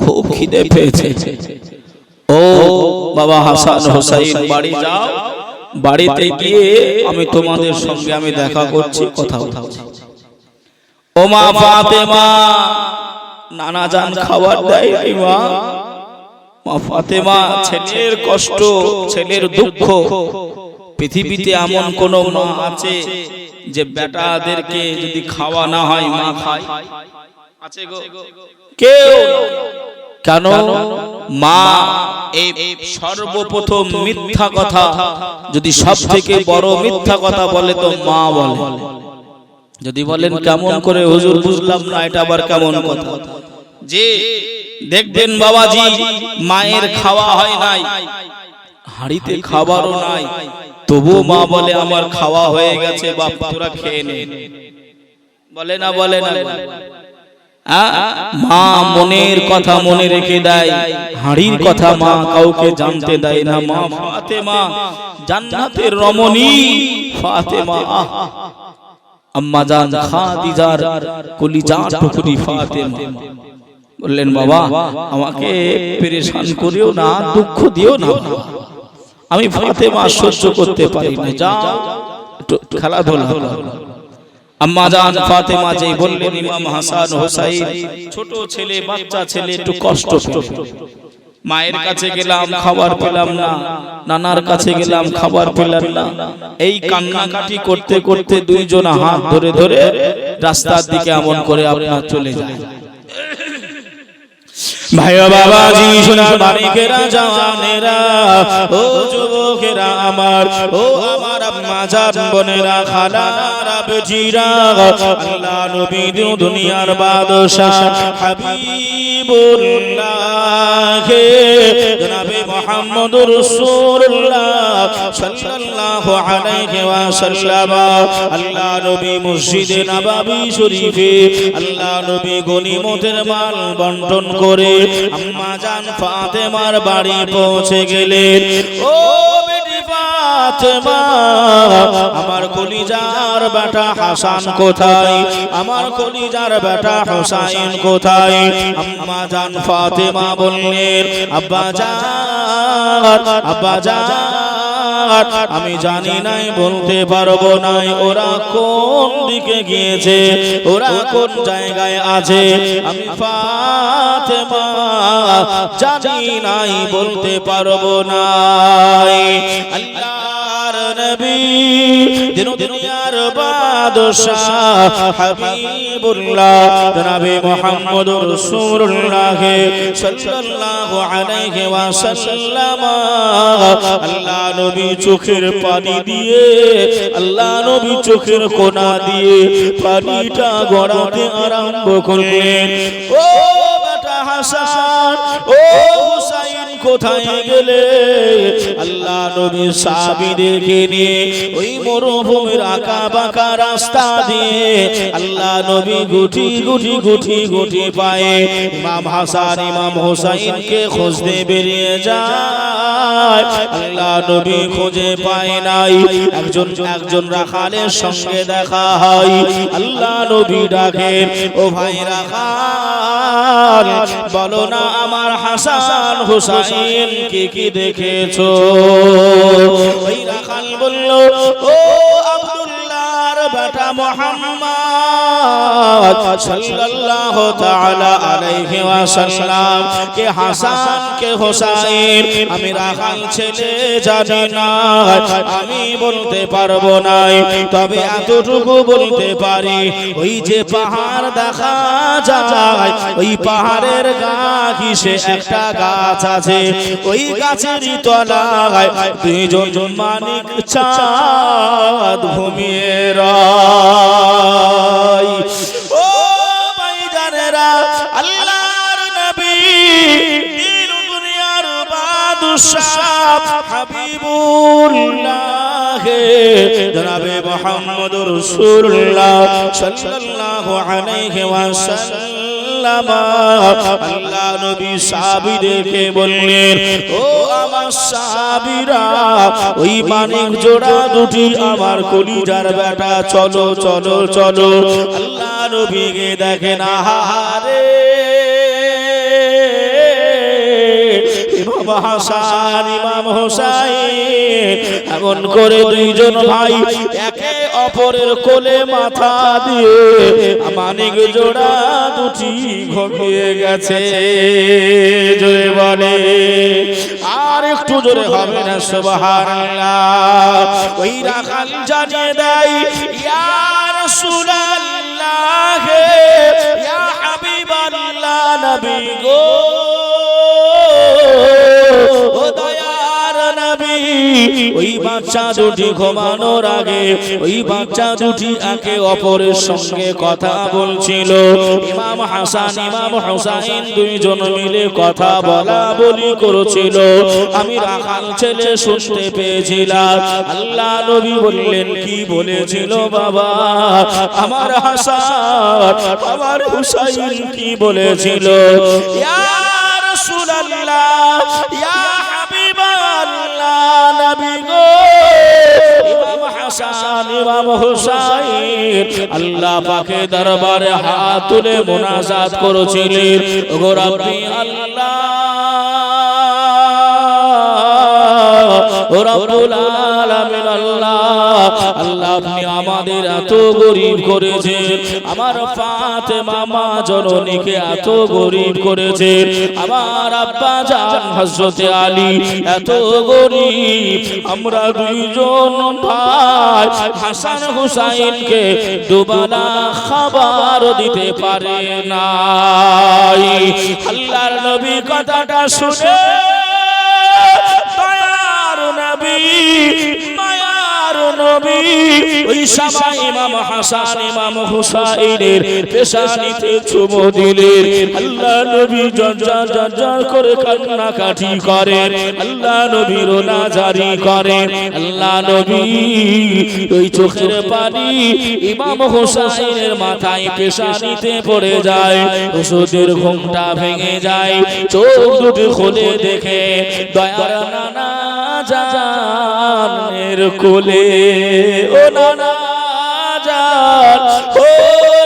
খুব খিদে পেয়েছে। ও বাবা হাসান হুসাইন, বাড়ি যাও, বাড়িতে গিয়ে আমি তোমাদের সঙ্গে আমি দেখা করছি, কথা বলছি। ও মা ফাতেমা, নানা যান খাবার দেয় মা। মা ফাতেমা, ছেলের কষ্ট, ছেলের দুঃখ, পৃথিবীতে এমন কোন মা আছে যে বেটাদেরকে যদি খাওয়া না হয় মা খায়? আছে গো? কেউ। কেন? মা এই সর্বপ্রথম মিথ্যা কথা, যদি সব থেকে বড় মিথ্যা কথা বলে তো মা বলে। যদি বলেন কেমন করে হুজুর, বুঝলাম না, এটা আবার কেমন কথা? যে দেখবেন বাবাজি, মায়ের খাওয়া হয় নাই, হাড়িতে খাবারও নাই, তবু মা বলে আমার খাওয়া হয়ে গেছে, বাপ তোরা খেয়ে নে। বলে না, বলে না? মা মনের কথা মনে রেখে দেয়, হাড়ির কথা মা কাউকে জানতে দেয় না। মা ফাতেমা, জান্নাতের রমণী ফাতেমা, আম্মা জান খাদিজার কলিজার টুকরি ফাতেমা, বললেন বাবা আমাকে পেরেশান করিও না, দুঃখ দিও না, আমি ফাতেমা সহ্য করতে পারি না, যাও খেলাধুলা করো। আম্মা জান ফাতেমা যেই বললেন, ইমাম হাসান হুসাইন ছোট ছেলে, বাচ্চা ছেলে, একটু কষ্ট পেল। মায়ের কাছে গেলাম খাবার পেলাম না, নানার কাছে গেলাম খাবার পেলাম না, এই কান্নাকাটি করতে করতে দুইজন হাত ধরে ধরে রাস্তার দিকে এমন করে আপনার চলে যায়। ভাইয়া বাবাজি, সোনার বাড়িকেরা, জওয়ানেরা, ও যুবকেরা আমার, ও আমার আম্মা জান বোনেরা, খালারা, বেজিরা, আল্লাহ নবী দুনিয়ার বাদশাহ হাবিবুল্লাহ জনাবে মুহাম্মদুর রাসূলুল্লাহ সাল্লাল্লাহু আলাইহি ওয়াসাল্লাম, আল্লাহ নবী মসজিদে নববী শরীফে আল্লাহ নবী গনিমতের মাল বন্টন করে আম্মা জান ফাতেমার বাড়ি পৌঁছে গেলেন। ও বেটি ফাতেমা, আমার কলিজার বেটা হাসান কোথায়? আমার কলিজার বেটা হুসাইন কোথায়? আম্মা জান ফাতেমা বললেন, আব্বা জান, আব্বা জান, আমি জানি নাই, বলতে পারবো নাই, ওরা কোন দিকে গিয়েছে, ওরা কোন জায়গায় আছে, আমি ফাতেমা জানি নাই, বলতে পারবো না। আল্লাহর নবী দুনিয়ার বাদশাহ হাবিবুল্লাহ জনাবে মুহাম্মদুর রাসূলুল্লাহ সাল্লাল্লাহু আলাইহি ওয়াসাল্লাম, আল্লাহ নবী চোখের পানি দিয়ে, আল্লাহ নবী চোখের কোনা দিয়ে পানিটা গড়াতে আরম্ভ করলেন। ও বেটা হাসান, ও হুসাইন কোথায় গেলে? আল্লাহ নবী সাহাবীদেরকে নিয়ে ওই মরুভূমির আঁকা বাঁকা রাস্তা দিয়ে আল্লাহ নবী গুটি গুটি গুটি গুটি পায়ে ইমাম হাসান ইমাম হুসাইনকে খুঁজতে বেরিয়ে যায়। আল্লাহ নবী খুঁজে পায় নাই, একজন রাখালের সঙ্গে দেখা হয়। আল্লাহ নবী ডাকেন, ও ভাই রাখাল, বলো না আমার হাসান হুসাইন কি দেখেছো? ওই রাখাল বলল, ও আব্দুল্লাহর বেটা মুহাম্মদ, সাল্লাল্লাহু তাআলা আলাইহি ওয়াসাল্লাম কে হাসান কে হোসাইন আমি রাখাল ছেলে জানি না, আমি বলতে পারবো না, তবে এতটুকু বলতে পারি ওই যে পাহাড় দেখা যায় ওই পাহাড়ের গা ঘেঁষে একটা গাছ আছে, ওই গাছেরই তলায় দুইজন মানিক চাঁদ ঘুমিয়ে রয়। ও ভাইজানেরা, আল্লাহর নবী দিন দুনিয়ার বাদশাহ হাবিবুল্লাহ জনাবে মুহাম্মদুর রাসূলুল্লাহ সাল্লাল্লাহু আলাইহি ওয়াসাল্লাম আল্লাহ নবী সাহাবীদেরকে বললেন, ও আমার সাহাবীরা, ওই মানিক জোড়া দুটি আমার কলিজার বেটা, চলো চলো চলো। আল্লাহ নবীকে দেখেন, আহারে ইমাম হাসান ইমাম হোসাইন এমন করে দুইজন ভাই একে অপরের কোলে মাথা দিয়ে মানিক জোড়া দুটি ঘুমিয়ে গেছে। জোরে বলে, আর একটু জোরে হবে না সুবহানাল্লাহ। ওই রাখাল জানিয়ে দেয়, ইয়া রাসূলুল্লাহ, ইয়া হাবিবাল্লাহ, নবী গো, ও দয়ার নবী, ওই বাচ্চা দুটি ঘুমানোর আগে ওই বাচ্চা দুটি একে অপরের সঙ্গে কথা বলছিল। ইমাম হাসান ইমাম হোসাইন দুইজন মিলে কথা বলা বলি করেছিল, আমি রাখাল ছেলে শুনতে পেয়েছিলাম। আল্লাহ নবী বললেন, কি বলেছিল বাবা? আমার হাসান আমার হোসাইন কি বলেছিল? ইয়া রাসূলুল্লাহ, ইয়া হাবিবাল্লাহ, নবী গো, ইমাম হাসান ইমাম হোসাইন আল্লাহ পাকের দরবারে হাত তুলে মুনাজাত করেছিলেন, ওগো রব্বি আল্লাহ, ও রব্বুল আলামিন আল্লাহ, আল্লাহ আপনি আমাদের এত গরীব করেছেন, আমার ফাতেমা মা জননীকে এত গরীব করেছেন, আমার আব্বা জান হযরতে আলী এত গরীব, আমরা দুইজন ভাই হাসান হুসাইনকে দুবেলা খাবার দিতে পারে নাই। আল্লাহর নবী কথাটা শুনে মায়ার নবী ওই সময় ইমাম হাসান ইমাম হুসাইনের পেশানিতে চুমু দিলেন। আল্লাহ নবী জঞ্জার জঞ্জার করে কান্নাকাটি করেন, আল্লাহ নবী রোনা জারি করেন। আল্লাহ নবী ওই চোখের পানি ইমাম হুসাইনের মাথায় পেশানিতে পড়ে যায়, ওষুধের ঘুমটা ভেঙে যায়, চোখ দুটো খুলে দেখে দয়ার নানা জানের কোলে, ও নানা জান, ও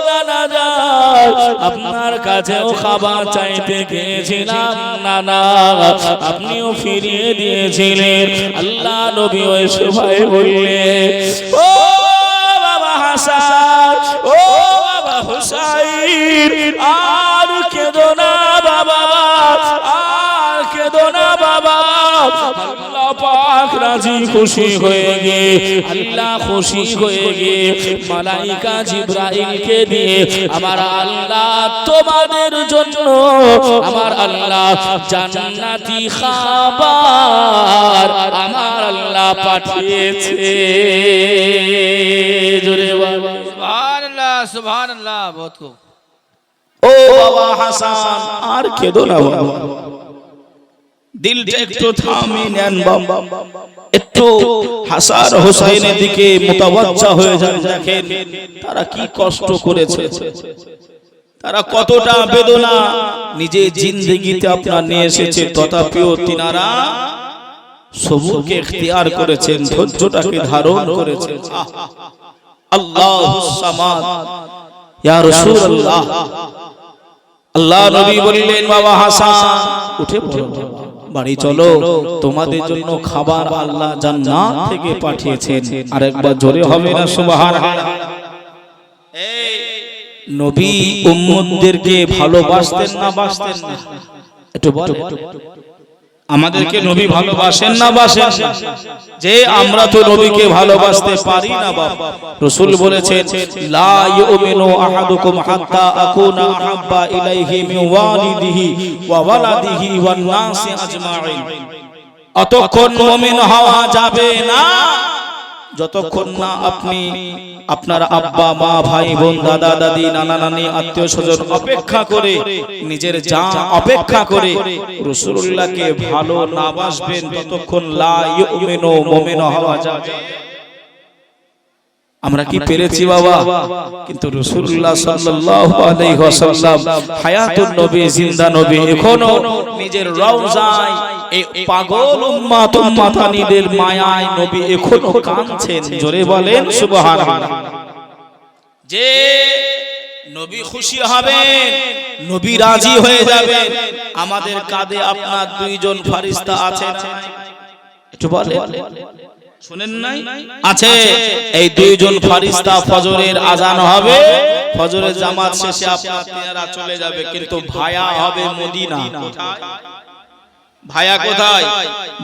নানা জান, আপনার কাছেও খাবার চাইতে গিয়েছিলাম নানা, আপনিও ফিরিয়ে দিয়েছিলেন। আল্লাহ নবী ওই সবাই বললেন, ও বাবা হাসান, ও বাবা হুসাইন, আর কেঁদো না বাবা, আর কেঁদো না বাবা। আল্লাহ পাক রাজি খুশি হয়ে গে, আল্লাহ খুশি হয়ে গে মালাইকা জিবরাইলকে দিয়ে আমার আল্লাহ তোমাদের জন্য আমার আল্লাহ জান্নাতি খাবার আমার আল্লাহ পাঠিয়েছে। জোরে বলো সুবহানাল্লাহ সুবহানাল্লাহ। বহুত খুব। ও বাবা হাসান, আর কেঁদো না বাবা, দিলটা একটু থামিয়ে নেন বাবা, একটু হাসান হোসেনের দিকে মুতাওয়াজ্জা হয়ে যান, দেখেন তারা কি কষ্ট করেছে, তারা কতটা বেদনা নিজের জিন্দেগিতে আপনার নিয়ে এসেছে, তথাপিও তিনারা সবুরকে ইখতিয়ার করেছেন, ধৈর্যটাকে ধারণ করেছেন। আল্লাহুস সামাদ, ইয়া রাসূলুল্লাহ। আল্লাহ নবী বললেন, বাবা হাসান উঠে পড়ো, বাড়ি চলো, তোমাদের জন্য খাবার আল্লাহ জান্নাত থেকে পাঠিয়েছেন। আরেকবার জোরে হবে না সুবহানাল্লাহ। এই নবী উম্মতদেরকে ভালোবাসতেন না বাসতেন না? একটু বলেন। আমাদেরকে নবী ভালোবাসেন না বাসেন না? যে আমরা তো নবীকে ভালোবাসতে পারি না বাবা। রাসূল বলেছেন লা ইউমিনু আহাদুকুম হাত্তা আকুনা আহাব্বা ইলাইহি মিন ওয়ালিদিহি ওয়া ওয়ালাদিহি ওয়ান নাসি আজমাইন। অতক্ষণ মুমিন হওয়া যাবে না যতক্ষণ না আপনি আপনার আব্বা মা ভাই বোন দাদা দাদি নানা নানি আত্মীয় স্বজন অপেক্ষা করে নিজের জান অপেক্ষা করে রাসূলুল্লাহকে ভালো না বাসবেন ততক্ষণ লা ইউমিনু মুমিন হওয়া যাবে। আমরা কি পেরেছি বাবা? কিন্তু রাসূলুল্লাহ সাল্লাল্লাহু আলাইহি ওয়াসাল্লাম হায়াতুন নবী জিন্দা নবী এখনো নিজের রওজায় এই পাগল উম্মাতানিদের মায়ায় নবী এখনো কাঁদছেন। জোরে বলেন সুবহানাল্লাহ। যে নবী খুশি হবেন, নবী রাজি হয়ে যাবেন। আমাদের কাঁধে আপনার দুইজন ফেরেশতা আছেন, একটু বলেন শুনেন নাই? আছে। এই দুইজন ফেরেশতা ফজরের আজান হবে, ফজরের জামাত শেষে আপনারা চলে যাবে, কিন্তু ভায়া হবে মদিনা। ভায়া কোথায়?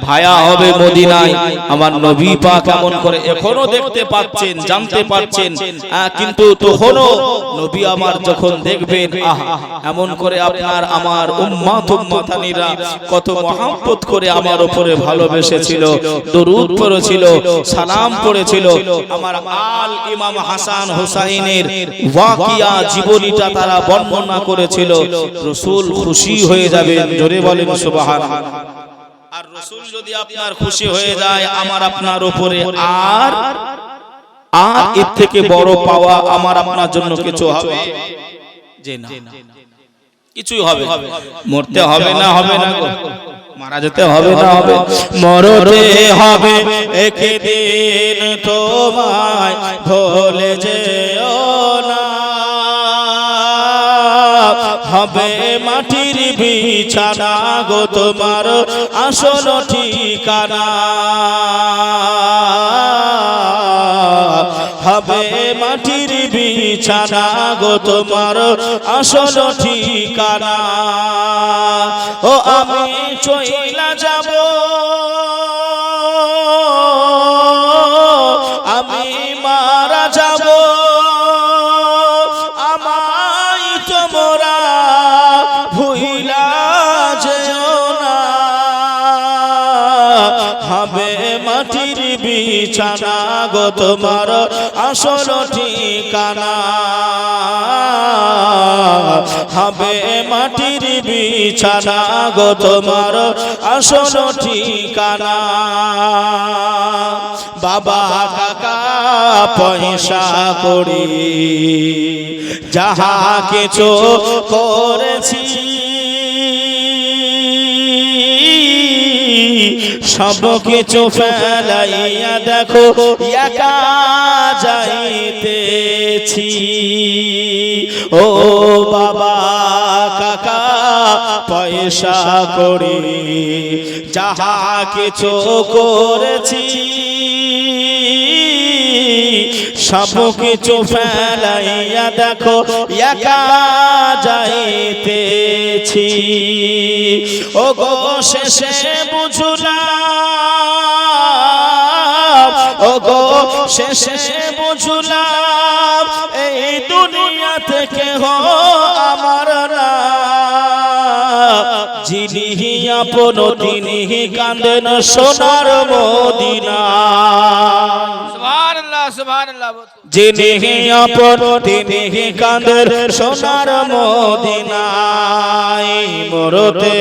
ভায়া হবে মদিনায়। আমার নবী পাক কেমন করে এখনো দেখতে পাচ্ছেন, জানতে পাচ্ছেন, কিন্তু তখনও নবী আমার যখন দেখবেন এমন করে আপনার আমার উম্মাতানিরা কত মহব্বত করে আমার উপরে ভালোবেসেছিল, দরুদ পড়েছিল, সালাম পড়েছিল। আমার আল ইমাম হাসান হুসাইনের ওয়াকিয়া জীবনীটা তারা বর্ণনা করেছিল। রাসূল খুশি হয়ে যাবেন। জোরে বলেন সুবহানাল্লাহ। আর রাসূল যদি আপনার খুশি হয়ে যায় আমার আপনার উপরে, আর এর থেকে বড় পাওয়া আমার আপনার জন্য কিছু হবে? যে না, কিছুই হবে। মরতে হবে না? হবে না গো? মারা যেতে হবে না? হবে। মরতে হবে একদিন, তোমায় ভুলে যেও না। হবে মাটির বিছানা গো তোমার আসল ঠিকানা। হবে মাটির বিছানা গো তোমার আসল ঠিকানা। ও আমি চইলা যাব, আমি মারা যাব, আমায় তোমরা ভুইলা যেও না। হবে মাটির বিছানা গো তোমার আসল ঠিকানা। হবে মাটির বিছানা গো তোমার আসল ঠিকানা। বাবা কাকা পয়সা করি যাহা কিছু করেছি, সব কিছু ফেলাইয়া দেখো একা যাইতেছি। ও বাবা কাকা পয়সা করি যাহা কিছু করেছি, সব কিছু ফেলাইয়া দেখো একা যাইতেছি। ও গো শেষে বুঝলাম, ও গো শেষে বুঝলাম এই দুনিয়া থেকে আমার না। যিনি আপন তিনি কাঁদেন সোনার মদিনা। সুবহানাল্লাহ সুবহানাল্লাহ। যিনি আপন তিনি কাঁদেন সোনার মদিনায়। মরতে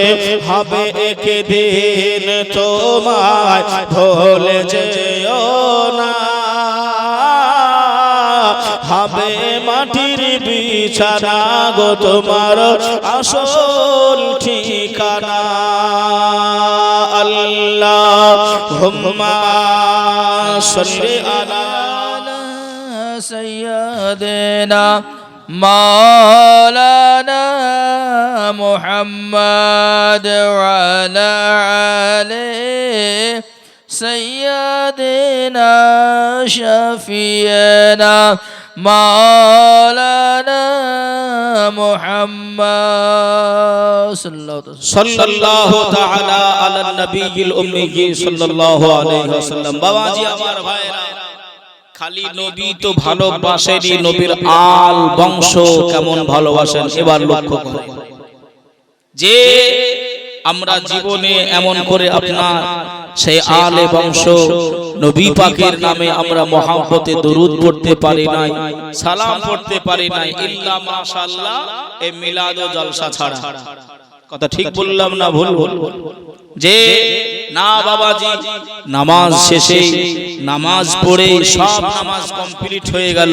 হবে একদিন, তোমায় ভুলে যেও না। হবে মাটির বিছানা গো তোমার আসল ঠিকানা। আল্লাহুম্মা সাল্লি আলা سيدنا مولانا محمد وعلى آله سيدنا شفيعنا مولانا محمد সাল্লাল্লাহু তাআলা আলা নবিয়িল উম্মি সাল্লাল্লাহু আলাইহি ওয়াসাল্লাম। বাবাজি আমার ভাইরা, খালি নবী তো ভালোবাসেনি, নবীর আল বংশ কেমন ভালোবাসেন এবার লক্ষ্য করেন। যে আমরা জীবনে এমন করে আপনার সেই আলে বংশ নবী পাকের নামে আমরা মহব্বতে দরুদ পড়তে পারি নাই, সালাম পড়তে পারি নাই, ইল্লা মাশাআল্লাহ এই মিলাদ ও জলসা ছাড়া। কথা ঠিক বললাম না ভুল? যে না বাবাজি, নামাজ শেষে নামাজ পড়ে সব নামাজ কমপ্লিট হয়ে গেল,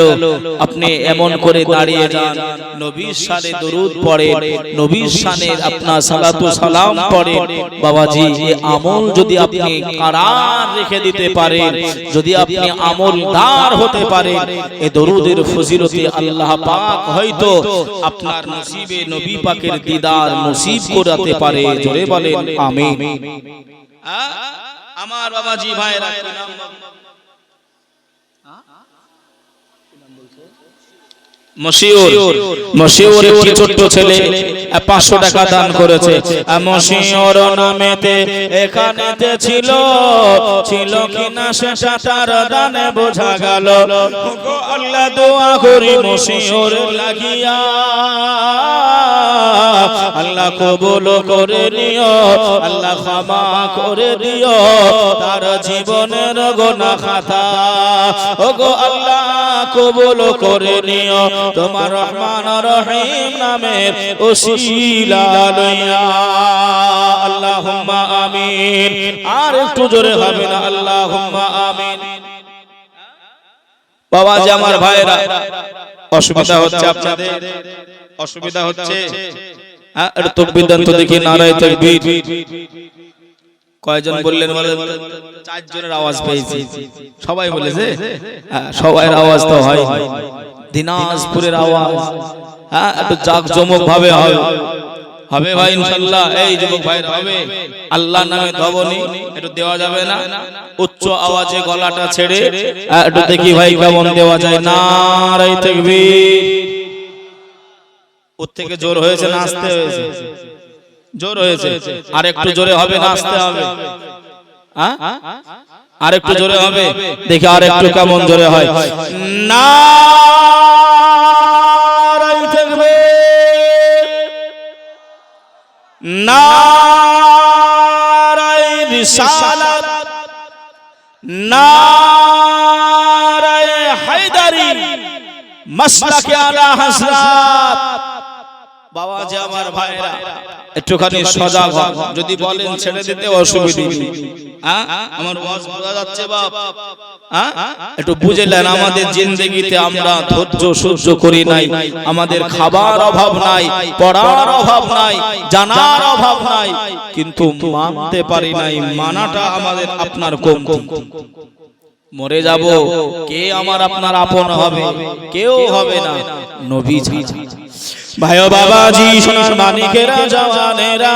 আপনি এমন করে দাঁড়িয়ে যান, নবীর শানে দরুদ পড়েন, নবীর শানে আপনার সালাতু সালাম পড়েন। বাবাজি এই আমল যদি আপনি কারার রেখে দিতে পারেন, যদি আপনি আমলদার হতে পারেন, এই দরুদের ফজিলতে আল্লাহ পাক হয়তো আপনার নসিবে নবী পাকের দিদার নসিব করাতে পারে। জোরে বলেন আমিন। আমার বাবাজি ভাইরা, মশিউর একটি ছোট্ট ছেলে 500 টাকা দান করেছে। মশিউর নামেতে এখানেতে ছিল কিনা সেটা তার দানে বোঝা গেল। আল্লাহ দোয়া করি মশিউর লাগিয়া, আল্লাহ কবুল করে নিও, আল্লাহ ক্ষমা করে দিও তার জীবনের গুনাহ খাতা। ওগো আল্লাহ কবুল করে নিও তোমার রহমান রহিম নামের ওসিলা লইয়া। আল্লাহুম্মা আমিন। আর একটু জোরে হবে না? আল্লাহুম্মা আমিন। বাবাজি আমার ভাইরা, অসুবিধা হচ্ছে আপনাদের? অসুবিধা হচ্ছে? একটু তাকবীর দেন তো দেখি, নারায়ে তাকবীর। কয়জন বললেন? বলেন। 4 জনের আওয়াজ পেয়েছি। সবাই বলেছে? সবার আওয়াজ তো হয়। দিনাজপুরের আওয়াজ একটু জাকজমক ভাবে হবে ভাই ইনশাআল্লাহ। এই যুবক ভাই হবে, আল্লাহর নামে ধবনি একটু দেওয়া যাবে না? উচ্চ আওয়াজে গলাটা ছেড়ে একটু দেখি ভাই কেমন দেওয়া যায়। নারায়ে তাকবীর। ওর থেকে জোর হয়েছে না আস্তে হয়েছে? জোর হয়েছে। আর একটু জোরে হবে না আস্তে হবে? আর একটু জোরে হবে? দেখি আর একটু কেমন জোরে হয়। নারায়ে তাকবীর, নারায়ে রিসালাত, নারায়ে হায়দারি, মাসলাকে আলা হযরত। বাবাজি আমার ভাইরা, একটুখানি সজাগ হন। যদি বলেন ছেড়ে দিতে অসুবিধা নেই। আমার ওয়াজ বোঝা যাচ্ছে বাপ? একটু বুঝলেন, আমাদের জিন্দেগিতে আমরা ধৈর্য সহ্য করি নাই, আমাদের খাবার অভাব নাই, পড়ার অভাব নাই, জানার অভাব নাই, কিন্তু মানতে পারি নাই। মানাটা আমাদের আপনার কমতি। মরে যাব, কে আমার আপনার আপন হবে? কেউ হবে না, নবী ছাড়া। ভাই ও বাবাজি, সোনার মানিকেরা, জওয়ানেরা,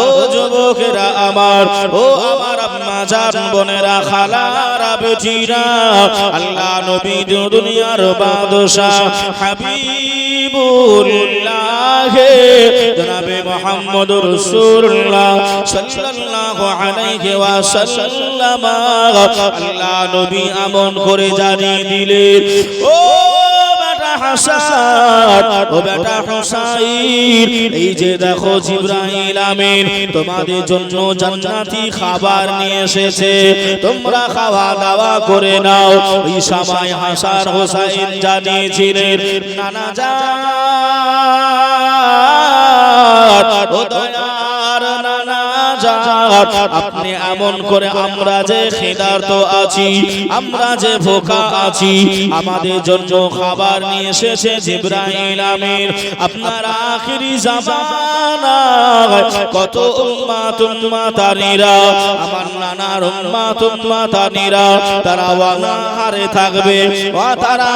ও যুবকেরা আমার, ও আমার আম্মা জান বোনেরা, খালারা, বেটিরা, আল্লাহ নবী দুনিয়ার বাদশা হাবিবুল্লাহ জনাবে মুহাম্মদুর রাসূলুল্লাহ সাল্লাল্লাহু আলাইহি ওয়াসাল্লাম। আল্লাহ নবী আমন করে জানিয়ে দিলেন, ও হাসান, ও বেটা হুসাইন, এই যে দেখো জিবরাইল আমিন তোমাদের জন্য জান্নাতি খাবার নিয়ে এসেছে, তোমরা খাওয়া দাওয়া করে নাও। ওই সময় হাসান হুসাইন জানিয়েছিলেন, নানা জান, ও দয়ার নানা জান, আপনি এমন করে, আমরা যে ক্ষুধার্ত আছি, আমরা যে ভোকা আছি, আমাদের জন্য খাবার নিয়ে এসেছে জিবরাইল আমিন। আপনার আখিরি জামানায় কত উম্মাত উম্মাতানিরা, আমার নানার উম্মাত উম্মাতানিরা, তারা অনাহারে থাকবে, তারা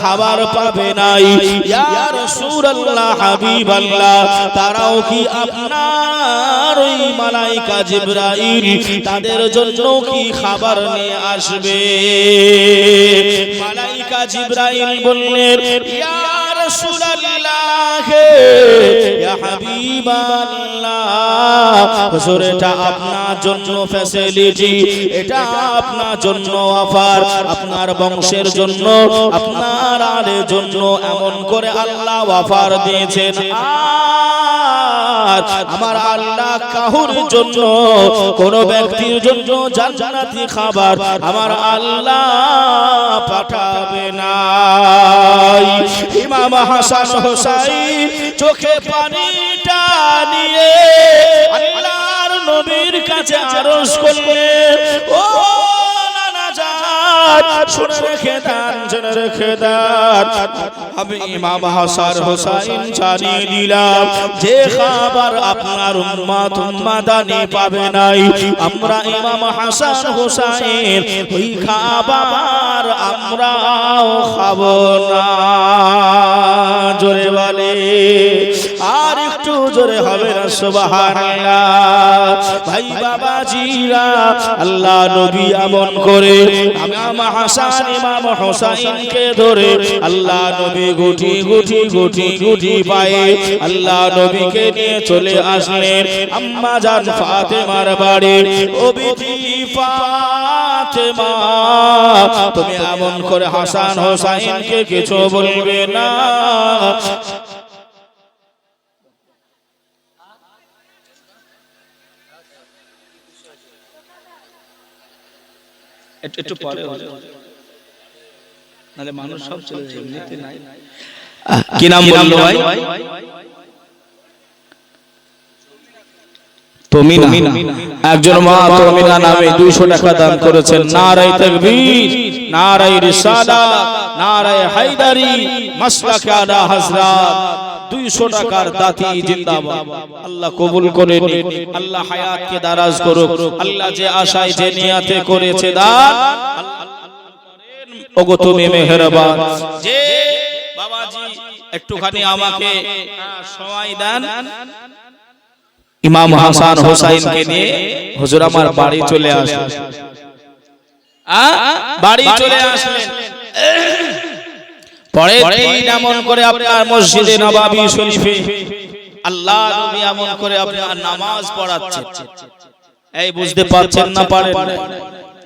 খাবার পাবে নাই। ইয়া রাসূলুল্লাহ, হাবিবাল্লাহ, তারাও কি আপনার ওই মালাইকা জিবরাইল তাদের জন্য কি খাবার নিয়ে আসবে? মালাইকা জিবরাইল বললেন, ইয়া রাসূলুল্লাহ, রাখে ইয়া হাবিবাল্লাহ হুজুর এটা আপনার জন্য ফ্যাসিলিটি, এটা আপনার জন্য অফার, আপনার বংশের জন্য, আপনার আলের জন্য এমন করে আল্লাহ অফার দিয়েছেন। আমার আল্লাহ কাহুর জন্য, কোন ব্যক্তির জন্য জান্নাতি খাবার আমার আল্লাহ পাঠাবে না। ইমাম হাসান হোসাইন চোখে পানিটা নিয়ে আল্লাহর নবীর কাছে আরজ করলেন, ও শুনে রেখে দেন, শুনে রেখে দেন, আমি ইমাম হাসান হোসাইন জানিয়ে দিলাম যে খাবার আপনার উম্মত উম্মাদানি পাবে নাই, আমরা ইমাম হাসান হোসাইন ওই খাবার আমরাও খাবো না। জোরে বলে আর একটু জোরে হবে না সুবহানাল্লাহ। ভাই বাবাজিরা, আল্লাহ নবী এমন করে ইমাম হাসান ইমাম হোসাইনকে ধরে আল্লাহ নবী গুটি গুটি গুটি গুটি পায়ে আল্লাহ নবীকে নিয়ে চলে আসলেন আম্মা জান ফাতেমার বাড়ি। ও বিটি ফাতেমা, তুমি এমন করে হাসান হোসাইনকে কিছু বলবে না। একটু পরে নালে মানুষ সব চলে যাবে, এমনিতে নাই। কি নাম বললো ভাই? তমিনা। একজন মা তমিনা নামে 200 টাকা দান করেছেন। নারায়ে তাকবীর, নারায়ে রিসালাত, নারায়ে হায়দারি, মাসলাকে আলা হযরত। 200 টাকার দাতি জিন্দাবাদ। আল্লাহ কবুল করে নিন, আল্লাহ হায়াতকে দারাজ করুক, আল্লাহ যে আশায় যে নিয়াতে করেছে দান ওগো তুমি মেহেরবান। যে বাবাজি একটুখানি আমাকে সময় দেন, ইমাম হাসান হোসাইনকে নিয়ে হুজুর আমার বাড়ি চলে আসলেন। বাড়ি চলে আসলেন, পরে দিন এমন করে আপনার মসজিদে নববী শরীফে আল্লাহ নবী এমন করে আপনার নামাজ পড়াচ্ছেন। এই বুঝতে পারছেন না পারেন?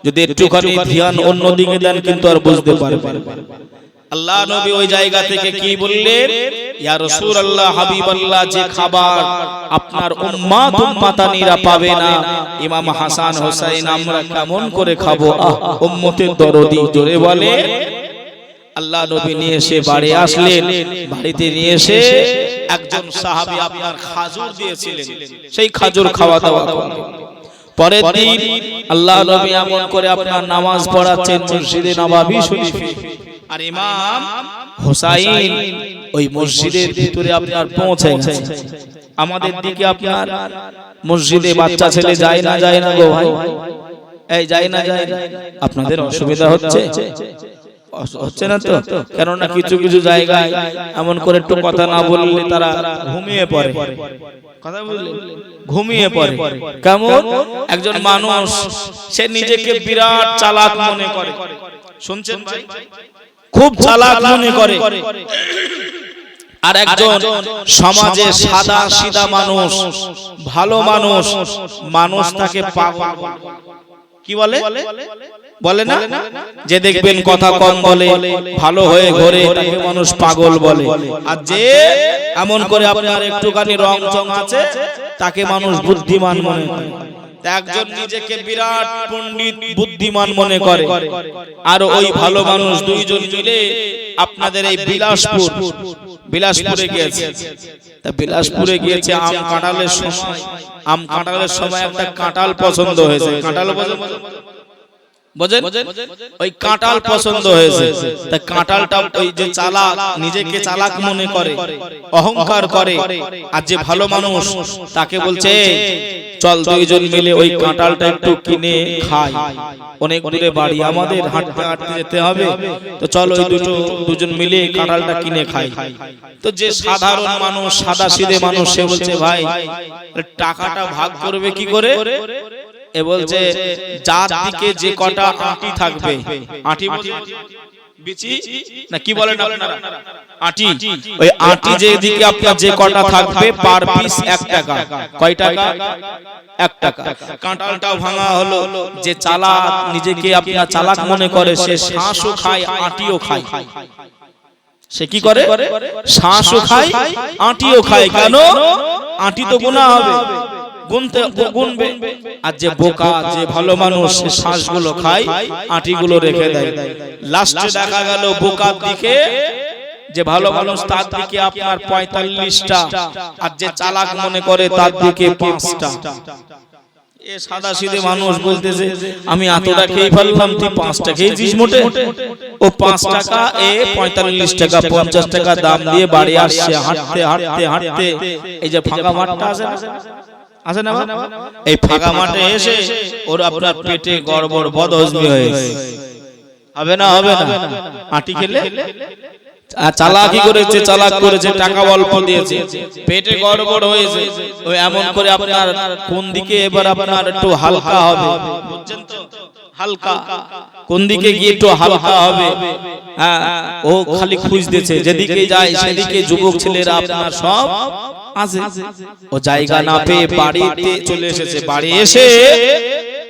যদি একটুখানি ধ্যান অন্যদিকে দেন কিন্তু আর বুঝতে পারবেন। আল্লাহ নবী ওই জায়গা থেকে কি বললেন, ইয়া রাসূলুল্লাহ হাবিবাল্লাহ, যে খাবার আপনার উম্মত উম্মাতানিরা পাবে না, ইমাম হাসান হোসাইন আমরা কেমন করে খাবো? উম্মতের দরদি। জোরে বলে। আল্লাহ নবী নিয়ে এসে বাড়ি আসলেন, বাড়িতে নিয়ে এসে একজন সাহাবী আপনার খাজুর দিয়েছিলেন, সেই খাজুর খাওয়া দাওয়া করলেন। পরের দিন আল্লাহ নবী এমন করে আপনার নামাজ পড়াচ্ছেন মসজিদে নববী শরীফে, আর ইমাম হোসাইন ওই মসজিদের ভিতরে আপনার পৌঁছে গেছে। আমাদের দিকে আপনার মসজিদে বাচ্চা ছেলে যায় না যায় না গো ভাই, এই যায় না যায়, আপনাদের অসুবিধা হচ্ছে? হচ্ছে না তো? কেননা কিছু কিছু জায়গায় এমন করে একটু কথা না বললে তারা ঘুমিয়ে পড়ে। কথা বললে ঘুমিয়ে পড়ে। কেমন? একজন মানুষ সে নিজেকে বিরাট চালাক মনে করে, শুনছেন ভাই? খুব চালাক মনে করে। আর একজন সমাজে সাদা সিধা মানুষ, ভালো মানুষ, মানুষ তাকে পাগল কি বলে? বলে না যে দেখবেন কথা কম বলে, ভালো হয়ে ঘোরে, তাকে মানুষ পাগল বলে। আর যে এমন করে আপনার একটুখানি রং চং আছে তাকে মানুষ বুদ্ধিমান মনে করে। একজন নিজেকে বিরাট পণ্ডিত বুদ্ধিমান মনে করে, আর ওই ভালো মানুষ দুইজন মিলে আপনাদের এই বিলাসপুরে গিয়েছে। তা বিলাসপুরে গিয়েছে আম কাঁঠালের সময়, আম কাঁঠালের সময় একটা কাঁঠাল পছন্দ হয়েছে। কাঁঠাল বোঝেন? ওই কাঁঠাল পছন্দ হয়েছে। তা কাঁঠালটা ওই যে চালাক, নিজেকে চালাক মনে করে, অহংকার করে, আর যে ভালো মানুষ তাকে বলছে চল দুইজন মিলে ওই কাঁঠালটা একটু কিনে খাই, অনেক দূরে বাড়ি, আমাদের হাঁটতে হাঁটতে যেতে হবে, তো চল ওই দুজন মিলে কাঁঠালটা কিনে খাই। তো যে সাধারণ মানুষ, সাদা সিধে মানুষ, সে বলছে ভাই টাকাটা ভাগ করবে কি করে? এ বলছে যার দিকে যে কটা আঁটি থাকবে, আঁটি বিচি না কি বলেন আপনারা আটি ওই আটি যেদিকে আপনার যে কটা থাকবে পার পিস 1 টাকা কয় টাকা 1 টাকা কাঁঠালটাও ভাঙা হলো যে চালাক নিজেকে আপনার চালাক মনে করে সে শাঁসও খায় আটিও খায় সে কি করে শাঁসও খায় আটিও খায় কেন আটি তো গুনাহ হবে গুনবে আর যে বোকা যে ভালো মানুষ সে শ্বাসগুলো খায় আটিগুলো রেখে দেয় লাস্টে দেখা গেল বোকার দিকে যে ভালো মানুষ তার দিকে আপনার 45টা আর যে চালাক মনে করে তার দিকে 5টা এ সাদা সিধে মানুষ বলতেছে আমি এতটা খেয়ে ফেললাম তুই 5টা খেয়েছিস মোটে ও 5 টাকা এ 45 টাকা 50 টাকা দাম দিয়ে বাড়ি আসছে হাঁটতে হাঁটতে হাঁটতে এই যে ফাঁকা মাঠটা আছে না এই ফাঁকা মাঠে এসে ওর আপনার পেটে গড়বড় বদহজমি হয়েছে হবে না আটি খেলে চালাকি করেছে চালাক করেছে টাকা অল্প দিয়েছে পেটে গড়বড় হয়েছে ওই এমন করে আপনার কোন দিকে এবার আপনার একটু হালকা হবে বুঝছেন তো হালকা কোন দিকে গিয়ে একটু হালকা হবে হ্যাঁ ও খালি খুঁজতেছে যেদিকে যায় সেদিকে যুবক ছেলেরা আপনার সব আছে ও জায়গা না পেয়ে বাড়িতে চলে এসেছে বাড়ি এসে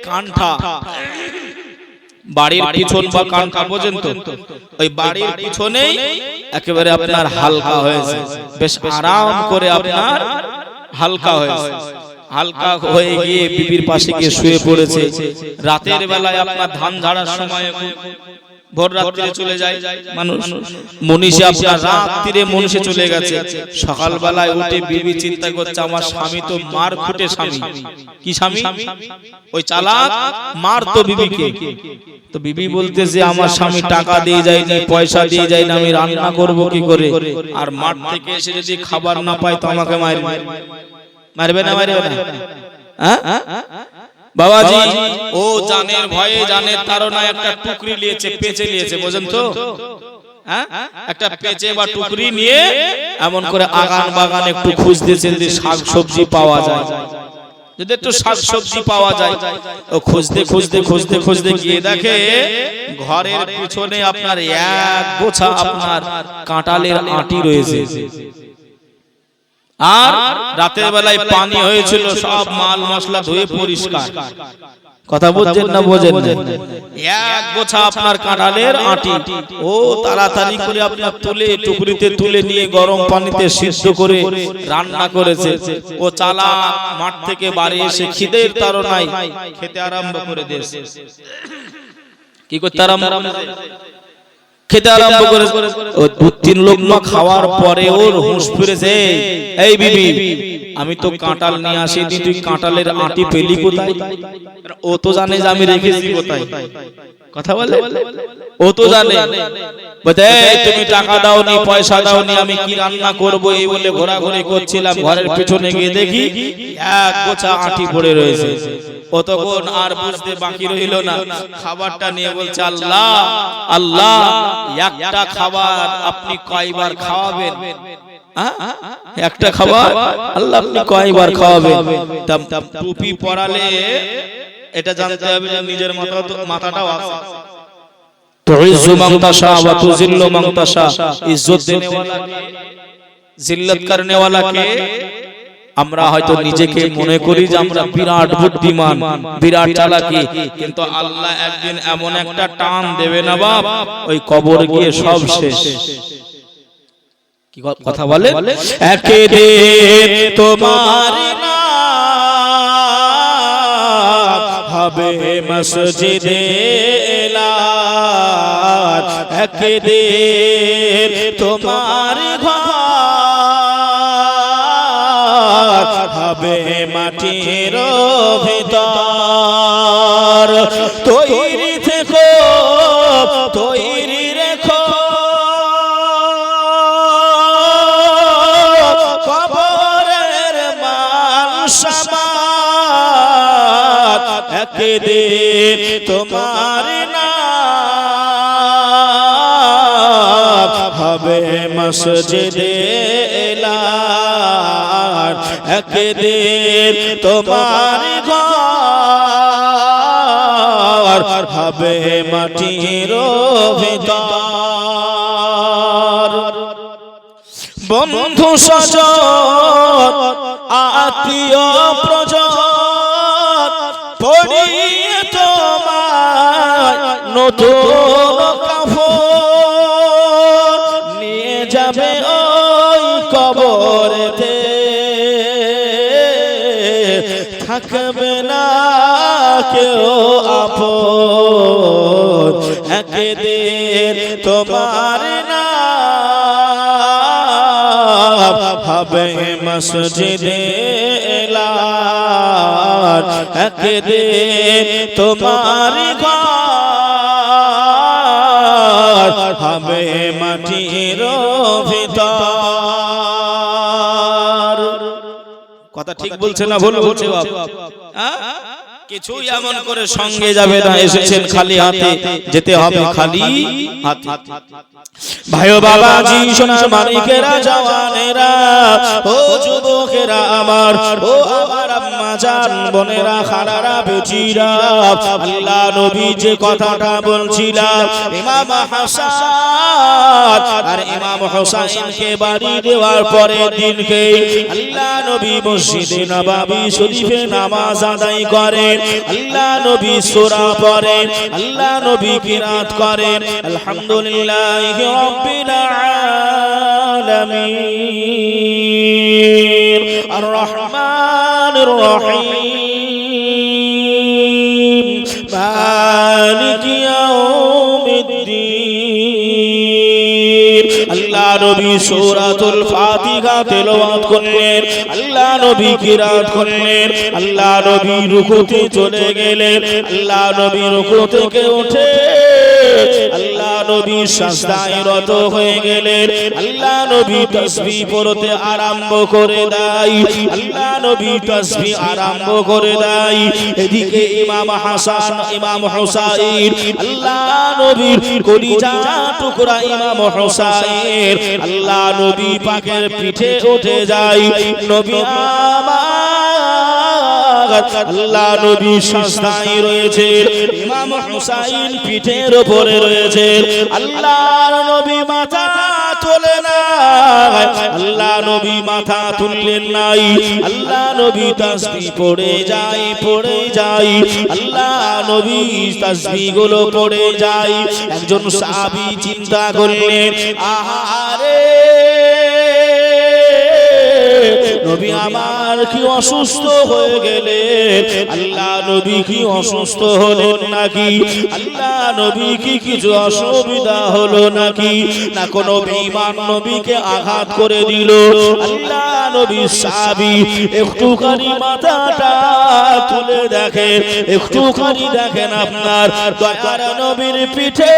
কান্ঠা বাড়ির পিছন বা কান্ঠা পর্যন্ত ওই বাড়ির পিছনেই একেবারে আপনার হালকা হয়েছে বেশ আরাম করে আপনার হালকা হয়েছে হালকা হয়ে গিয়ে বিবির পাশে গিয়ে শুয়ে পড়েছে রাতের বেলায় আপনার ধান ঝাড়ার সময় ভোর রাত্রে চলে যায় মানুষ মনীষী আপনার রাত্রে মনীষে চলে গেছে সকাল বেলায় উঠে বিবি চিন্তা করছে আমার স্বামী তো মার খুঁটে স্বামী কি স্বামী ওই চালাক মার তো বিবিকে তো বিবি বলতেছে আমার স্বামী টাকা দিয়ে যায় না পয়সা দিয়ে যায় না আমি রান্না করব কি করে আর মাঠ থেকে এসে যদি খাবার না পাই তো আমাকে মারবে না হ্যাঁ বাবাজি ও জানের ভয়ে জানের তাড়না একটা টুকরি নিয়েছে পেঁচে নিয়েছে বুঝেন তো হ্যাঁ একটা পেঁচে বা টুকরি নিয়ে এমন করে আগান বাগান একটু খুঁজতেছে যদি শাক সবজি পাওয়া যায় যদি একটু শাক সবজি পাওয়া যায় ও খুঁজতে গিয়ে দেখে ঘরের পিছনে আপনার এক গোছা আপনার কাঁঠালের আটি রয়েছে আর রাতের বেলায় পানি হয়েছিল সব মাল মশলা ধুয়ে পরিষ্কার কথা বুঝছেন না বোঝেন এক গোছা আপনার কাঁঠালের আটি ও তাড়াতাড়ি করে আপনার তুলে টুকরিতে তুলে নিয়ে গরম পানিতে সিদ্ধ করে রান্না করেছে ও চালা মাঠ থেকে বাড়ি এসে খিদের তাড়নায় খেতে আরম্ভ করে দিয়েছে কি করতে খেতে আরম্ভ করে ও 2-3 লোকমা খাওয়ার পরে ওর হুঁশ ফিরেছে এই বিবি আমি তো কাঁঠাল নিয়ে আসিনি তুই কাঁঠালের আটি পেলি কোথায় ও তো জানে যে আমি রেখেছি কোথায় কথা বলে ও তো জানে বলে তুমি টাকা দাওনি পয়সা দাওনি আমি কি রান্না করব এই বলে ঘোরাঘুরি করছিলাম ঘরের পিছনে গিয়ে দেখি এক গোছা আটি পড়ে রয়েছে কতক্ষণ আর বুঝতে বাকি রইল না খাবারটা নিয়ে বলছে আল্লাহ আল্লাহ একটা খাবার আপনি কয়বার খাওয়াবেন একটা খাবার আল্লাহ আপনি কয়বার খাওয়াবেন টুপি পরালে এটা জানতে হবে যে নিজের মাথাটাও আছে তুইজ্জু মান তাশা ওয়া তুযিল্লু মান তাশা ইজ্জত দেনে ওয়ালা জিল্লত করনে ওয়ালা কে আমরা হয়তো নিজেকে মনে করি যে আমরা বিরাট বুদ্ধিমান বিরাট চালাকি কিন্তু আল্লাহ একদিন এমন একটা টান দেবে না বাপ ওই কবর গিয়ে সব শেষ কি কথা বলে একে দে তোমার নাম হবে মসজিদে এলার একে দে তোমার হবে মাটির ভিতর তৈরি থেকো তৈরি রেখো কবরের মান সামাত একদিন তোমার নাম হবে মসজিদে এলার একদিন তোমার ঘর ঘর হবে মাটির ভিতর। বন্ধু স্বজন আত্মীয় প্রজন পড়িয়ে তোমায় নতুন কাফন নিয়ে যাবে ওই কবরেতে, থাকবে না কেউ আপন, একদিন তোমার নাম হবে মসজিদে এলান, একদিন তোমার ঘর হবে মাটির ভিতর। কথা ঠিক বলছে না ভুল বলছে বাবা? কিছুই এমন করে সঙ্গে যাবে না, এসেছেন খালি হাতে, যেতে হবে খালি হাতে। ভাই ও বাবাজি, সোনার মানিকেরা, জওয়ানেরা, ও যুবকেরা আমার, ও আমার আম্মা জান, বোনেরা, খালারা, বেটিরা, আল্লাহ নবী যে কথাটা বলছিলাম, ইমাম হাসান আর ইমাম হোসেনকে বাড়ি দেওয়ার পরে দিনকে আল্লাহ নবী মসজিদে নববী শরীফে নামাজ আদায় করেন। আল্লাহ নবী সূরা পড়েন, আল্লাহ নবী কিরাত করেন, আলহামদুলিল্লাহি রাব্বিল আলামিন আর রহমানির রহিম মালিকি ইয়াউমিদ্দিন। আল্লাহ নবী সূরাতুল ফাতিহা তেলাওয়াত করলেন, আল্লাহ নবী কিরাত করলেন, আল্লাহ নবী রুকুতে চলে গেলেন, আল্লাহ নবী রুকু থেকে উঠে আল্লাহ নবী সাজদায় রত হয়ে গেলেন, আল্লাহ নবী তাসবিহ পড়তে আরম্ভ করে দেয়, আল্লাহ নবী তাসবিহ আরম্ভ করে দেয়। এদিকে ইমাম হাসান, ইমাম হুসাইন, আল্লাহ নবীর কলিজা টুকরা ইমাম হুসাইন আল্লাহ নবী পাকের পিঠে উঠে যায়। নবী আমার আল্লাহ নবী সাজদায় রয়েছে, ইমাম হুসাইন পিঠের উপরে রয়েছে, আল্লাহর নবী মাথা তোলে না, আল্লাহ নবী মাথা তুললেন নাই, আল্লাহ নবী তাসবিহ পড়ে যায়, পড়ে যায়, আল্লাহ নবী তাসবিহ গুলো পড়ে যায়। একজন সাহাবী চিন্তা করলেন, আহারে নবী আমার কি অসুস্থ হয়ে গেলেন, আল্লাহ নবী কি অসুস্থ হলেন নাকি, আল্লাহ নবী কি কিছু অসুবিধা হলো নাকি, না কোনো বেঈমান নবীকে আঘাত করে দিল। আল্লাহ নবী সাহাবী একটুখানি মাথাটা তুলে দেখেন, একটুখানি দেখেন আপনার দয়ার নবীর পিঠে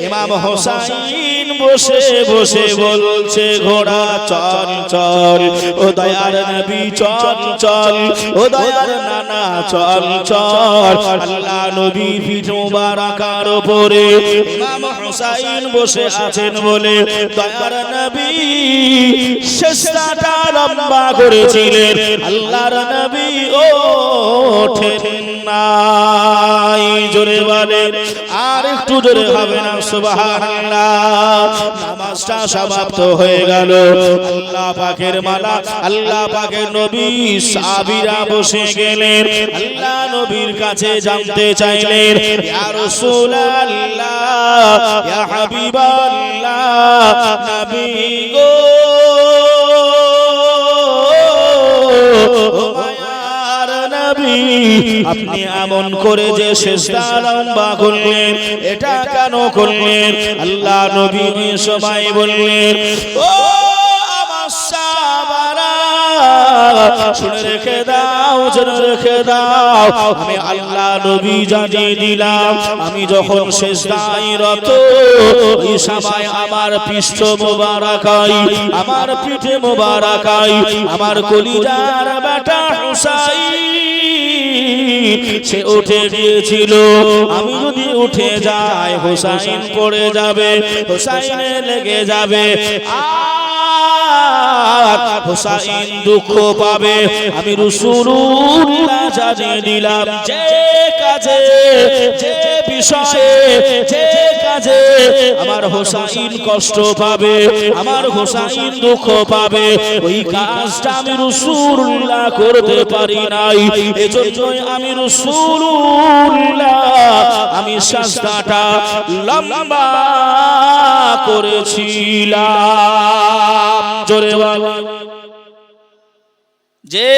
ইমাম হোসেন বসে বসে বলছে, ঘোড়া চল চল, ও দয়ার নবী চল চল, ও দয়ার নানা চল চল। আল্লাহ নবী পিঠ মুবারাকার উপরে ইমাম হোসেন বসে আছেন বলে দয়ার নবী শেষটা লম্বা করেছিলেন, আল্লাহর নবী ওঠেন নাই। জোরে বলেন, আর একটু জোরে হবে না সুবহানাল্লাহ। নামাজটা সমাপ্ত হয়ে গেল, আল্লাহ পাকের মালা, আল্লাহ পাকের নবী সাহাবীরা বসে গেলেন, আল্লাহ নবীর কাছে জানতে চাইলেন, ইয়া রাসূলুল্লাহ, ইয়া হাবিবাল্লাহ, নবী গো, আপনি এমন করে যে শেষটা লম্বা করলেন, এটা কেন করলেন? আল্লাহ নবী সবাই বললেন, ও আমার সাহাবারা শুনে রেখে দাও, শুনে রেখে দাও, আমি আল্লাহ নবী জানিয়ে দিলাম, আমি যখন সেজদায় রত ওই সময় আমার পৃষ্ঠ মোবারকায়, আমার পিঠে মোবারকায় আমার কলিজার বেটা হুসাইন সে উঠে গিয়েছিল। আমি যদি উঠে যাই হুসাইন পড়ে যাবে, হুসাইনে লেগে যাবে। আমার হুসাইন দুঃখ পাবে আমি রাসূলুল্লাহ জানিয়ে দিলাম যে কাজে যে বিষয়ে যে কাজে আমার হুসাইন কষ্ট পাবে আমার হুসাইন দুঃখ পাবে ওই কাজটা আমি রাসূলুল্লাহ করতে পারি নাই এজন্যই আমি রাসূলুল্লাহ আমি সাজদাটা লম্বা করেছিলাম জোরে বলো যে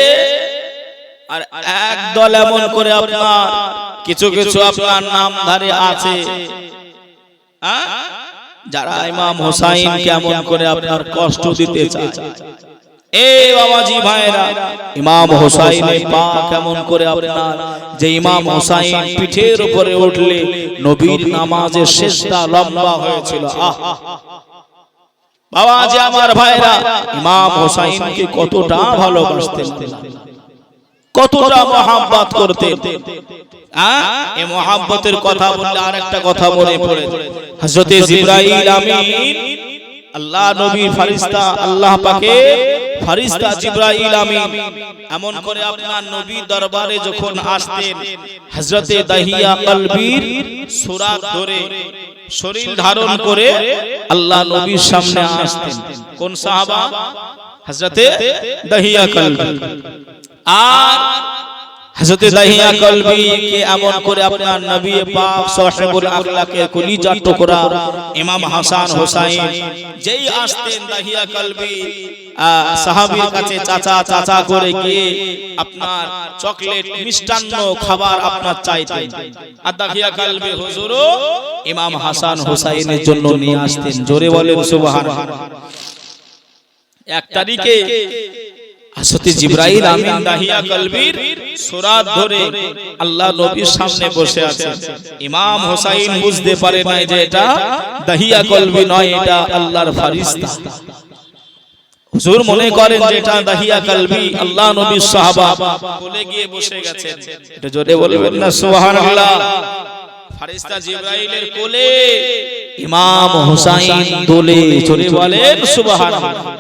আর একদল এমন করে আপনার কিছু কিছু আপনার নামধারী আছে যারা ইমাম হুসাইন কেমন করে আপনার কষ্ট দিতে চায় এ বাবাজি ভাইরা ইমাম হুসাইনের পা কেমন করে আপনার যে ইমাম হুসাইন পিঠের উপরে উঠলে নবীর নামাজের শেষটা লম্বা হয়েছিল বাবাজি আমার ভাইরা ইমাম হুসাইনকে কতটা ভালোবাসতেন কতটা মহব্বত করতেন এই মহব্বতের কথা বললে আরেকটা কথা মনে পড়ে হযরত জিবরাইল আমিন আল্লাহ নবীর ফেরেশতা আল্লাহ পাকের ফেরেশতা জিবরাইল আমিন এমন করে আপনার নবীর দরবারে যখন আসতেন হযরত দাহিয়া কলবির সুরাত ধরে শরীর ধারণ করে আল্লাহ নবীর সামনে আসতেন কোন সাহাবা হযরত দাহিয়া কলবি আর হযরত দাহিয়া কলবি কে এমন করে আপনার নবী পাক সাহেবুল আখলাকে কলিজার টুকরা ইমাম হাসান হুসাইন যেই আসতেন দাহিয়া কলবি সাহাবীর কাছে চাচা চাচা করে গিয়ে আপনার চকলেট মিষ্টান্ন খাবার আপনার চাইতেন আর দাহিয়া কলবি হুজুরও ইমাম হাসান হুসাইনের জন্য নিয়ে আসতেন জোরে বলেন সুবহানাল্লাহ এক তারিখে হযরত জিবরাইল আমিন দাহিয়া কলবির সুরাত ধরে আল্লাহ নবীর সামনে বসে আছে ইমাম হুসাইন বুঝতে পারে না যে এটা দাহিয়া কলবি নয় এটা আল্লাহর ফেরেশতা হুজুর মনে করেন যে এটা দাহিয়া কলবি আল্লাহ নবীর সাহাবা বলে গিয়ে বসে গেছেন এটা জোরে বলবেন না সুবহানাল্লাহ ফেরেশতা জিবরাইলের কোলে ইমাম হুসাইন দোলে জোরে বলেন সুবহানাল্লাহ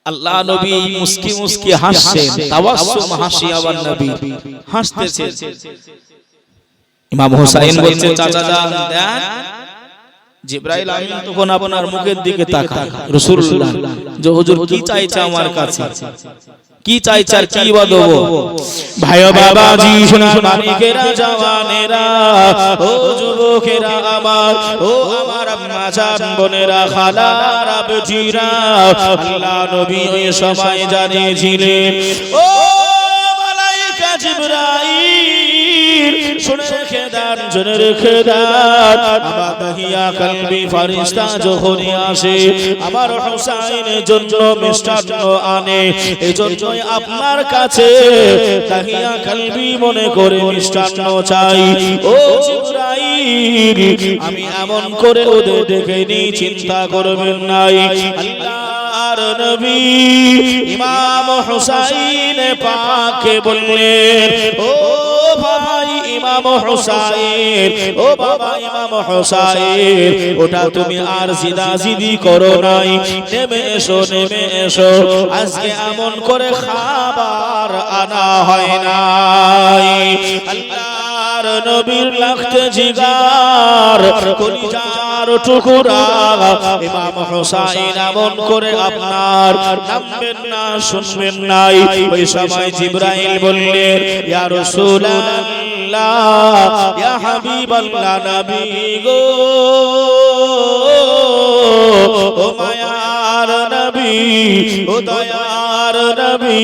আল্লাহ নবী মুস্কি মুস্কি হাসছেন তাবাসসুম হাসি আবার নবী হাসতেছেন ইমাম হুসাইন বলছে চাচা যান দেন জিবরাইল আমিন তখন আপনার মুখের দিকে তাকায় রাসূলুল্লাহ যে হুজুর কি চাইছে আমার কাছে কি চাইছে আর কি বা দেব ভাই বাবাজি সোনার মানিকেরা জওয়ানেরা ও যুবকেরা আমার ও আমার আম্মা জান বোনেরা খালারা বেজিরা আল্লাহ নবী ওই সময় জানিয়েছিলেন ও মালায়েকা জিবরাইল শুনে রেখে দেন জেনে রেখে দেন আমার দাহিয়া কলবি ফেরেশতা যখন আসে আমার হুসাইনের জন্য মিষ্টান্ন আনে এজন্যই আপনার কাছে দাহিয়া কলবি মনে করে মিষ্টান্ন চাই ও জিবরাইল আমি এমন করে ওদের ডেকে নি চিন্তা করবেন নাই আল্লাহর নবী ইমাম হুসাইন পাককে বললেন ও ভাই ইমাম হুসাইন ও বাবা ইমাম হুসাইন ওটা তুমি আর জিদাজিদি করো নাই নেমে এসো আজকে এমন করে খাবার আনা হয় নাই আল্লাহর নবীর লাগতে জিগার কলিজার টুকরা ইমাম হুসাইন এমন করে আপনার নামবেন না শুনবেন নাই ওই সময় জিবরাইল বললেন ইয়া রাসূলুল্লাহ ইয়া হাবিবাল্লাহ নবী গো ও মায়ার নবী ও দয়ার নবী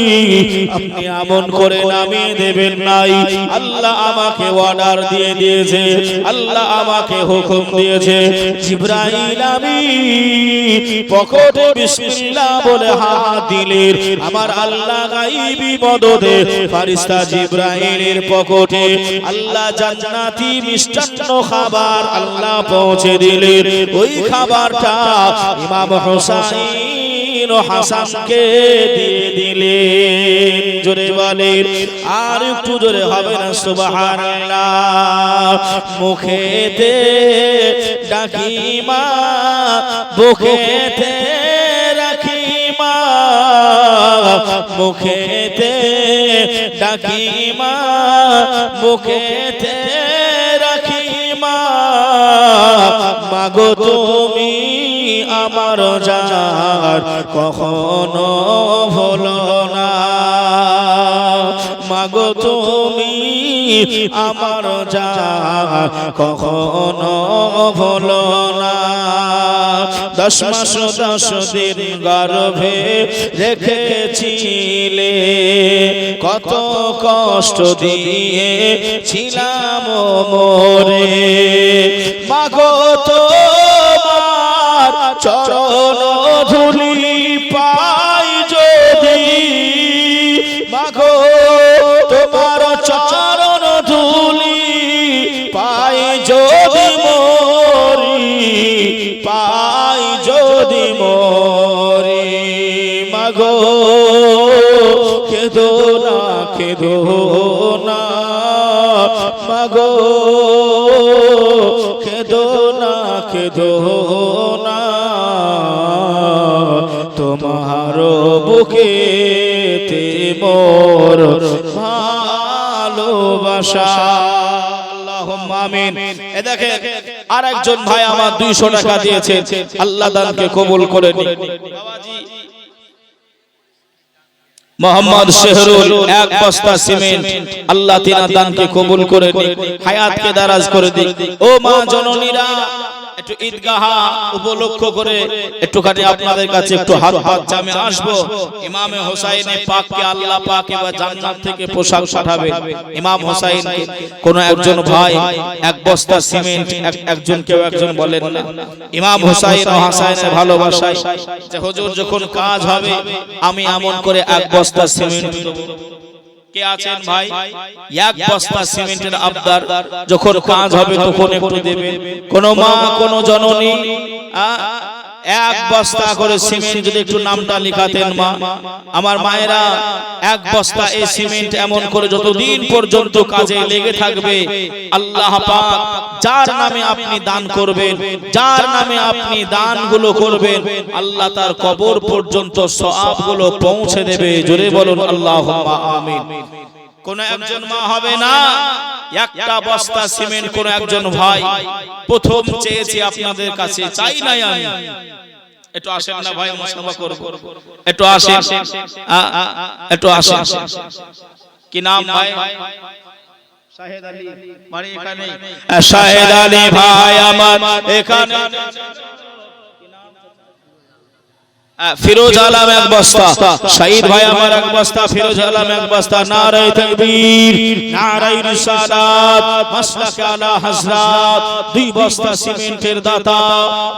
আপনি এমন করে নামিয়ে দেবেন নাই আল্লাহ আমাকে অর্ডার দিয়ে দিয়েছে আল্লাহ আমাকে হুকুম দিয়েছে জিবরাইল আমিন পকেটে বিসমিল্লাহ বলে হাত দিলেন আমার আল্লাহ গায়বী মদদে ফেরেশতা জিবরাইলের পকেটে আল্লাহ জান্নাতি মিষ্টান্ন খাবার আল্লাহ পৌঁছে দিলেন ওই খাবারটা ইমাম হুসাইন ও হাসানকে দিয়ে দিলেন জোরে বলেন আর একটু জোরে হবে না সুবহানাল্লাহ মুখেতে ডাকি মা বুকেতে রাখি মা মুখেতে ডাকি মা মুখেতে রাখি মা মাগো তুমি আমার যার কখনো ভুলো না মাগো তুমি আমার যার কখনো ভুলো না 10 মাস 10 দিন গর্ভে রেখেছিলে কত কষ্ট দিয়ে ছিলাম মোরে মাগো তোমার চরণ ধুলি পাই যদি মাগো তোমার চরণ ধুলি পাই যদি মরি পাই যদি মরি মাগো কেঁদো না মাগো কেঁদো না তোমার বুকেতে মোর ভালোবাসা আল্লাহুম্মা আমিন। এ দেখে আরেকজন ভাই আমার 200 টাকা দিয়েছে, আল্লাহ দানকে কবুল করে নিন। বাবাজি মোহাম্মদ শেহরুল 1 বস্তা সিমেন্ট, আল্লাহ তিনার দানকে কবুল করে নিন, হায়াতকে দারাজ করে দিন। ও মা জননীরা একটু ঈদগাহ উপলক্ষ করে একটুখানি আপনাদের কাছে একটু হাত আমি আসবো। ইমামে হোসাইনে পাককে আল্লাহ পাক এবার জান্নাত থেকে পোশাক পাঠাবে। ইমাম হোসাইনকে কোন একজন ভাই 1 বস্তা সিমেন্ট, একজন কেউ একজন বলেন না, ইমাম হোসাইন ও হাসানের ভালোবাসায় যে হুজুর যখন কাজ হবে আমি এমন করে 1 বস্তা সিমেন্ট দেব। কে আছেন ভাই 1 বস্তা সিমেন্টের আবদার, যখন কাজ হবে তখন একটু দেবেন। কোন মা কোন জননী 1 বস্তা করে সিমেন্ট যদি একটু নামটা লিখাতেন মা। আমার মায়েরা 1 বস্তা এই সিমেন্ট এমন করে যতদিন পর্যন্ত কাজে লেগে থাকবে আল্লাহ পাক যার নামে আপনি দান করবেন, যার নামে আপনি দানগুলো করবেন, আল্লাহ তার কবর পর্যন্ত সওয়াবগুলো পৌঁছে দেবে। জোরে বলুন আল্লাহুম্মা আমিন। কোন একজন মা হবে না 1টা বস্তা সিমেন্ট কোন একজন ভাই প্রথম চেয়েছি আপনাদের কাছে, চাই নাই আমি। একটু আসেন না ভাই, মুসাফা করব, একটু আসেন, একটু আসেন। কি নাম ভাই? শাহেদ আলী, বাড়ি এখানে। শাহেদ আলী ভাই আমার এখানে। ফিরোজ আলম 1 বস্তা, শহীদ ভাই আমার 1 বস্তা, ফিরোজ আলম 1 বস্তা। নারায়ে তাকবীর, নারায়ে রিসালাত, মাসলাকে আলা হযরত। 2 বস্তা সিমেন্টের দাতা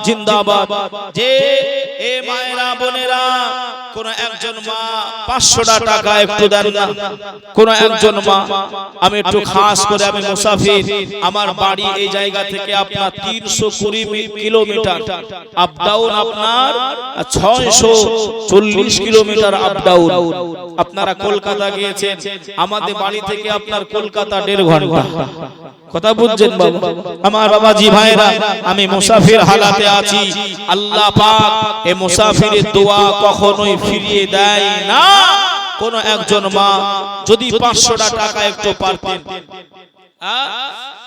জিন্দাবাদ। যে এ মায়েরা বোনেরা কোন একজন মা 500 টাকা একটু দেন না, কোন একজন মা। আমি একটু খাস করে, আমি মুসাফির, আমার বাড়ি এই জায়গা থেকে আপনার 320 কিলোমিটার আপ ডাউন, আপনার 640 কিলোমিটার আপ ডাউন। আপনারা কলকাতা গিয়েছেন, আমাদের বাড়ি থেকে আপনার কলকাতা 1.5 ঘন্টা। কথা বুঝছেন বাবা? আমার বাবাজি ভাইরা, আমি মুসাফির হালাতে আছি। আল্লাহ পাক এই মুসাফিরের দোয়া কখনোই ফিরিয়ে দেয় না। কোন একজন মা যদি 500 টাকা একটু পারতেন,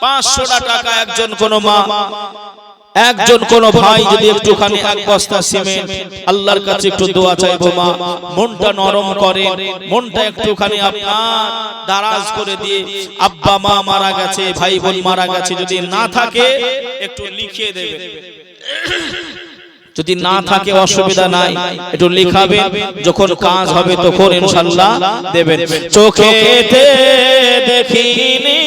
500 টাকা একজন কোন মা, একজন কোন ভাই যদি একটুখানি 1 বস্তা সিমেন্ট আল্লাহর কাছে একটু দোয়া চাইবো মা, মনটা নরম করে, মনটা একটুখানি আপনার দারাজ করে দিয়ে। আব্বা মা মারা গেছে, ভাই বোন মারা গেছে, যদি না থাকে একটু লিখিয়ে দেবে, যদি না থাকে অসুবিধা নাই, একটু লিখাবেন, যখন কাজ হবে তখন ইনশাআল্লাহ দেবেন। চোখেতে দেখিনি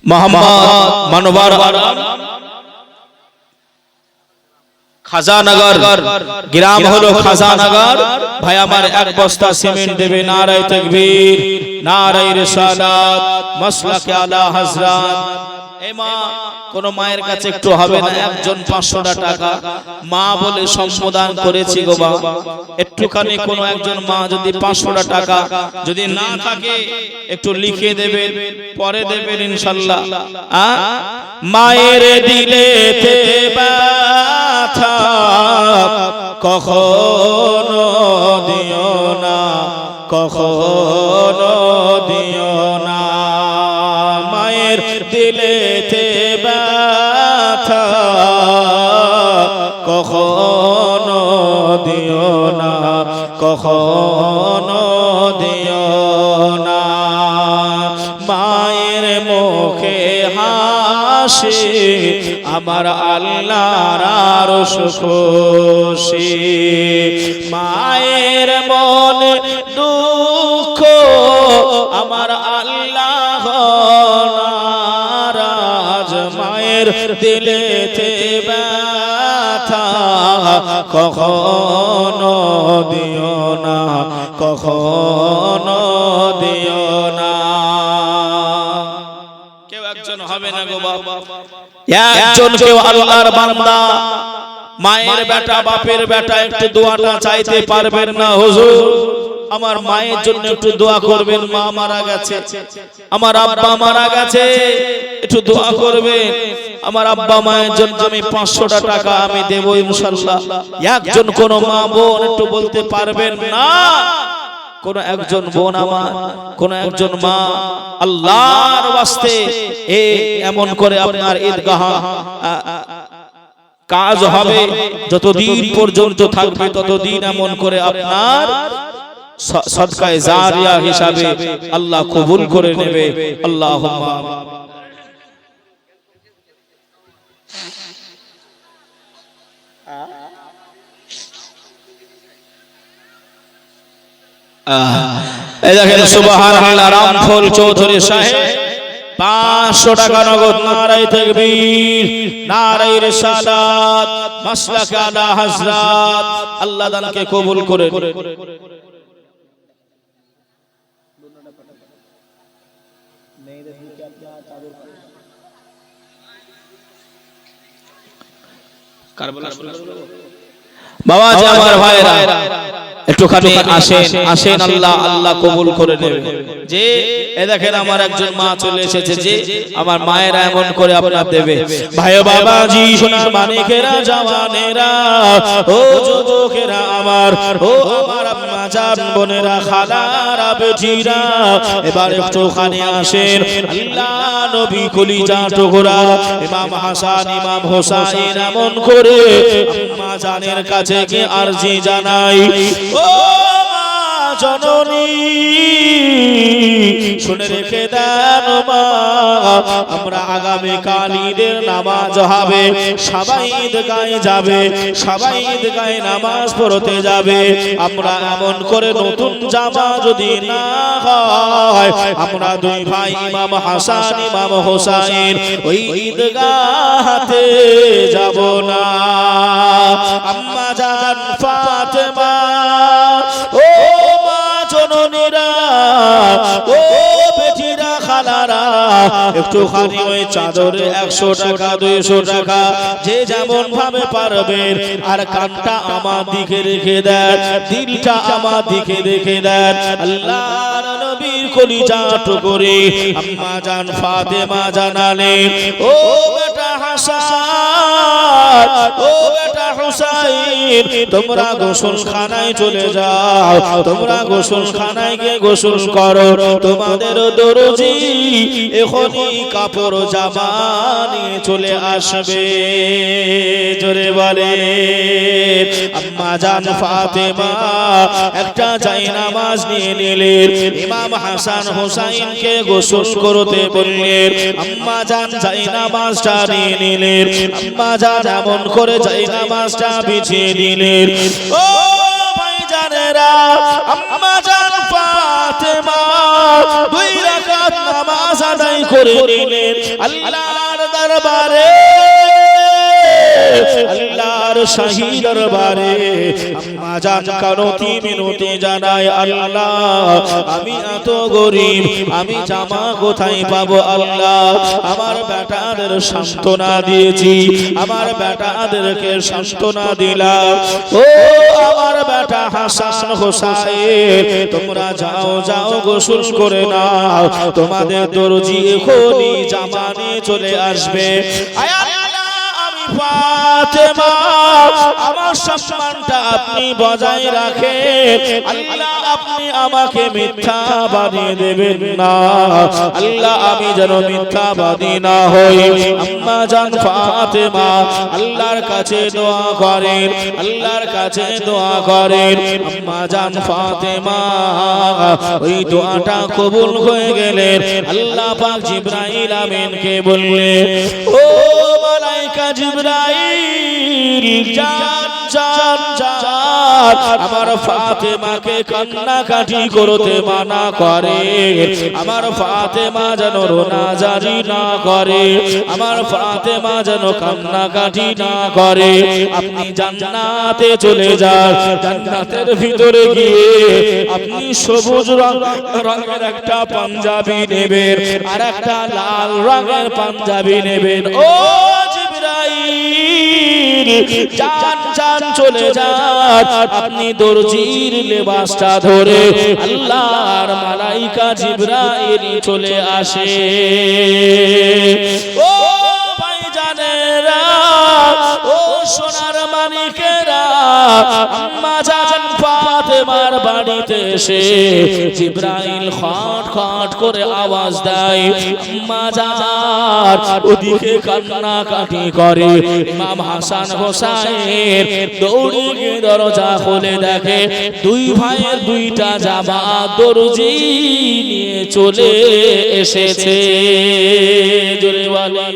মোহাম্মদ মনোয়ার খাজানগর, গ্রাম হলো খাজানগর। ভাই আমার 1 বস্তা সিমেন্ট দেবে। নারায়ে তাকবীর, নারায়ে রিসালাত, মাসলাকে আলা হযরত। এ মা, কোন মায়ের কাছে একটু হবে না একজন 500 টাকা মা বলে সম্বোধন করেছি গো বাবা, একটুখানি কোন একজন মা যদি 500 টাকা যদি না থাকে একটু লিখে দেবেন, পরে দেবেন ইনশাআল্লাহ। মায়ের দিলেতে ব্যথা কখনো দিও না, কখনো দিও না। মায়ের দিলেতে ব্যথা কখনো দিও না, কখনো দিও না। মায়ের মুখে হাসি আমার আল্লাহর আরশ খুশি। মায়ের মনে দুঃখ আমার আল্লাহ নারাজ। মায়ের দিলেতে ব্যথা কখনো দিও না, কখনো দিও না। কেউ একজন হবে না গো বাবা, একজন কেউ আল্লাহর বান্দা মায়ের বেটা বাপের বেটা একটু দোয়াটা চাইতে পারবেন না? হুজুর আমার মায়ের জন্য একটু দোয়া করবেন, মা মারা গেছে, আমার আব্বা মারা গেছে, একটু দোয়া করবেন। আমার আব্বা মায়ের জন্য আমি 500 টাকা আমি দেব ইনশাআল্লাহ। একজন কোন মা বোন একটু বলতে পারবেন না? কোন একজন বোন আমার, কোন একজন মা আল্লাহর ওয়াস্তে এমন করে আপনার ঈদগাহ কাজ হবে, যতদিন পর্যন্ত থাকবে ততদিন এমন করে আপনার সদকায়ে জারিয়া হিসাবে আল্লাহ কবুল করে নেবে। আল্লাহুম্মা এই দেখেন সুবহানাল্লাহ, রামফল চৌধুরী সাহেব 500 টাকা নগদ। নারায়ে তাকবীর, নারায়ে রিসালাত, মাসলাক আলা হযরত। আল্লাহ দানকে কবুল করে। বাবা জি আমার ভাইরা একটুখানি আসেন, আসেন, আল্লাহ আল্লাহ কবুল করে নেবে। যে এ দেখেন আমার একজন মা চলে এসেছে, যে আমার মায়েরা এমন করে আপনার দেবে। ভাই বাবাজি সোনার মানিকেরা জওয়ানেরা ও যুবকেরা আমার, ও আমার আম্মা জান বোনেরা খালারা বেটিরা এবার একটুখানি আসেন। আল্লাহ নবী কলিজা টুকরা ইমাম হাসান ইমাম হোসেন এমন করে আম্মা জানের কাছে কি আরজি জানাই। ও মা জননী শুনে রেখে দেন মা, আমরা আগামী কাল ঈদের নামাজ হবে, সবাই ঈদগাহে যাবে, সবাই ঈদগাহে নামাজ পড়তে যাবে। আমরা এমন করে নতুন জামা যদি না হয়, আমরা দুই ভাই ইমাম হাসান ইমাম হোসেন ওই ঈদগাহতে যাব না। আম্মা জান ফাতেমা ও মা জননীরা, ও বেটিরা খালারা একটুখানি ওই চাদরে 100 টাকা 200 টাকা যে যেমন ভাবে পারবেন, আর কানটা আমার দিকে রেখে দেন, দিলটা আমার দিকে রেখে দেন। আল্লাহর নবীর কলিজা টুকরে আম্মা জান ফাতেমা জানালেন, ও বেটা হাসান ও বেটা হুসাইন, তোমরা গোসলখানায় চলে যাও, তোমরা গোসলখানায় গিয়ে গোসল করো, তোমাদের দরজি এখনই কাপড় জামা নিয়ে চলে আসবে। জোরে বলে আম্মা জান ফাতেমা একটা জায়নামাজ নিয়ে নিলেন, ইমাম হাসান হোসেনকে গোসল করতে বললেন। আম্মা জান জায়নামাজটা নিয়ে নিলেন, আম্মা জান এমন করে জায়নামাজটা বিছিয়ে দিলেন। ও ভাইজানেরা, আম্মা জান ফাতেমা 2 রাকাত নামাজ আদায় করে নিলেন আল্লাহর দরবারে, আল্লাহর শাহী দরবারে। আম্মা জান কানতি মিনতি জানায়, আল্লাহ আমি এত গরীব, আমি জামা কোথায় পাবো? আল্লাহ আমার বেটাদের সান্ত্বনা দিয়েছি, আমার বেটাদেরকে সান্ত্বনা দিলাম। ও আমার বেটা হাসান হোসেন, তোমরা যাও যাও গোসল করে নাও, তোমাদের দরজি এখনই জামা নিয়ে চলে আসবে। ফাতেমা আমার সম্মানটা আপনি বজায় রাখেন আল্লাহ, আপনি আমাকে মিথ্যাবাদী দেবেন না আল্লাহ, আমি যেন মিথ্যাবাদী না হই। আম্মা জান ফাতেমা আল্লাহর কাছে দোয়া করেন, আল্লাহর কাছে দোয়া করেন। আম্মা জান ফাতেমা ওই দোয়াটা কবুল হয়ে গেলেন। আল্লাহ পাক জিবরাইল আমিনকে বললেন, ও মালাইকা জিবরাইল, জান জান জান, আমার ফাতেমাকে কান্নাকাটি করতে মানা করে, আমার ফাতেমা যেন রোনা জারি না করে, আমার ফাতেমা যেন কান্নাকাটি না করে। আপনি জান্নাতে চলে যান, জান্নাতের ভিতরে গিয়ে আপনি সবুজ রঙের একটা পাঞ্জাবি নেবেন আর একটা লাল রঙের পাঞ্জাবি নেবেন। ও জিবরাইল, জান জান চলে যান, আপনি দর্জির লেবাসটা ধরে আল্লাহর মালাইকা জিবরাইল চলে আসে। ও ভাইজানেরা, ও সোনার মানিকেরা, আম্মা জান ফাতেমার বাড়িতে এসে জিবরাইল খট খট করে আওয়াজ দেয়, আম্মা জান ওদিকে কান্নাকাটি করে। ইমাম হাসান হোসাইন দৌড়ে গিয়ে দরজা খুলে দেখে দুই ভাইয়ের দুইটা জামা দর্জি নিয়ে চলে এসেছে। জোরে বলে,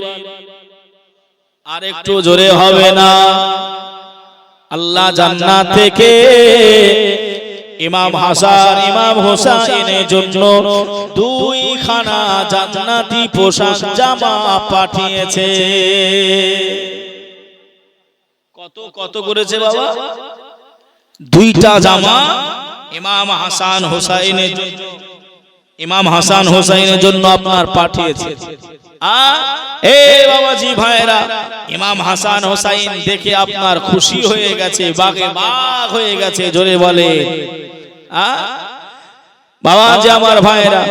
আর একটু জোরে হবে না? আল্লাহ জান্নাত থেকে ইমাম হাসান ইমাম হোসাইনের জন্য দুইখানা জান্নাতি পোশাক জামা পাঠিয়েছে। কত কত করেছে বাবা? দুইটা জামা ইমাম হাসান হোসাইনের জন্য, ইমাম হাসান হোসাইনের জন্য আপনার পাঠিয়েছে। এ বাবাজি ভাইরা, ইমাম হাসান হোসাইন দেখে আপনার খুশি হয়ে গেছে, বাগে বাগ হয়ে গেছে। জোরে বলে বাবাজি আমার ভাইরা,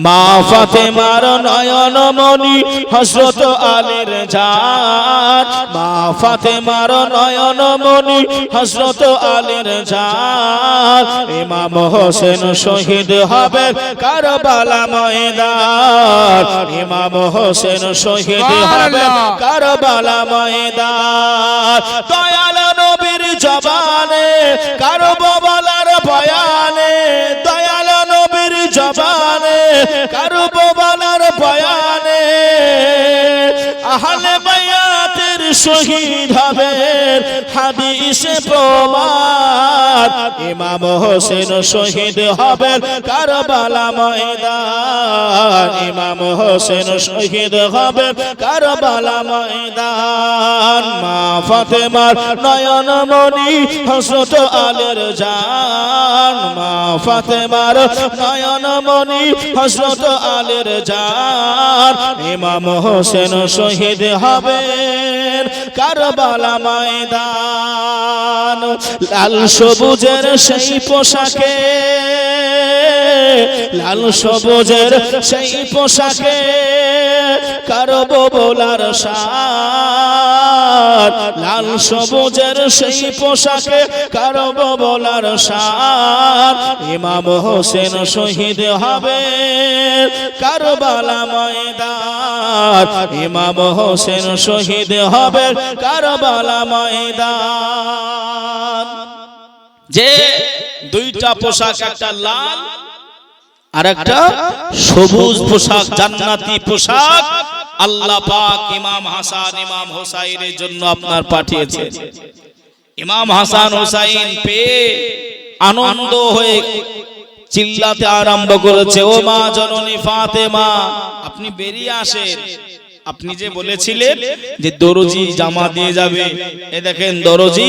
মা ফাতেমার নয়ন মনি হযরত আলীর জান, মা ফাতেমার নয়ন মনি হযরত আলীর জান, ইমাম হোসেন শহীদ হবে কারবালা ময়দান, ইমাম হোসেন শহীদ হবে কারবালা ময়দান। দয়াল নবীর জবানে কারবালার বয়ানে, দয়াল নবীর জবানে কারবালার বয়ানে আহলে বায়াতের শহীদ হবে হাদিসে প্রমাণ। ইমাম হোসেন শহীদ হবে কারবালা ময়দান, ইমাম হোসেন শহীদ হবে কারবালা ময়দান। মা ফাতেমার নয়ন মনি হযরত আলীর জান, মা ফাতেমার নয়ন মনি হযরত আলীর জান, ইমাম হোসেন শহীদ হবেন কারবালা ময়দান। লাল সবুজের সেই পোশাকে, লাল সবুজের সেই পোশাকে কারবালার শান, লাল সবুজের সেই পোশাকে কারবালার শান। ইমাম হোসেন শহীদ হবে কারবালা ময়দান, ইমাম হোসেন শহীদ হবে কারবালা ময়দান। যে দুইটা পোশাক, একটা লাল আর একটা সবুজ পোশাক, জান্নাতি পোশাক আল্লাহ পাক ইমাম হাসান ইমাম হোসাইনের জন্য আপনার পাঠিয়েছে। ইমাম হাসান হোসাইন পেয়ে আনন্দ হয়ে চিল্লাতে আরম্ভ করেছে, ও মা জননী ফাতেমা, আপনি বেরিয়ে আসেন। আপনি যে বলেছিলেন যে দরজি জামা দিয়ে যাবে, এ দেখেন দরজি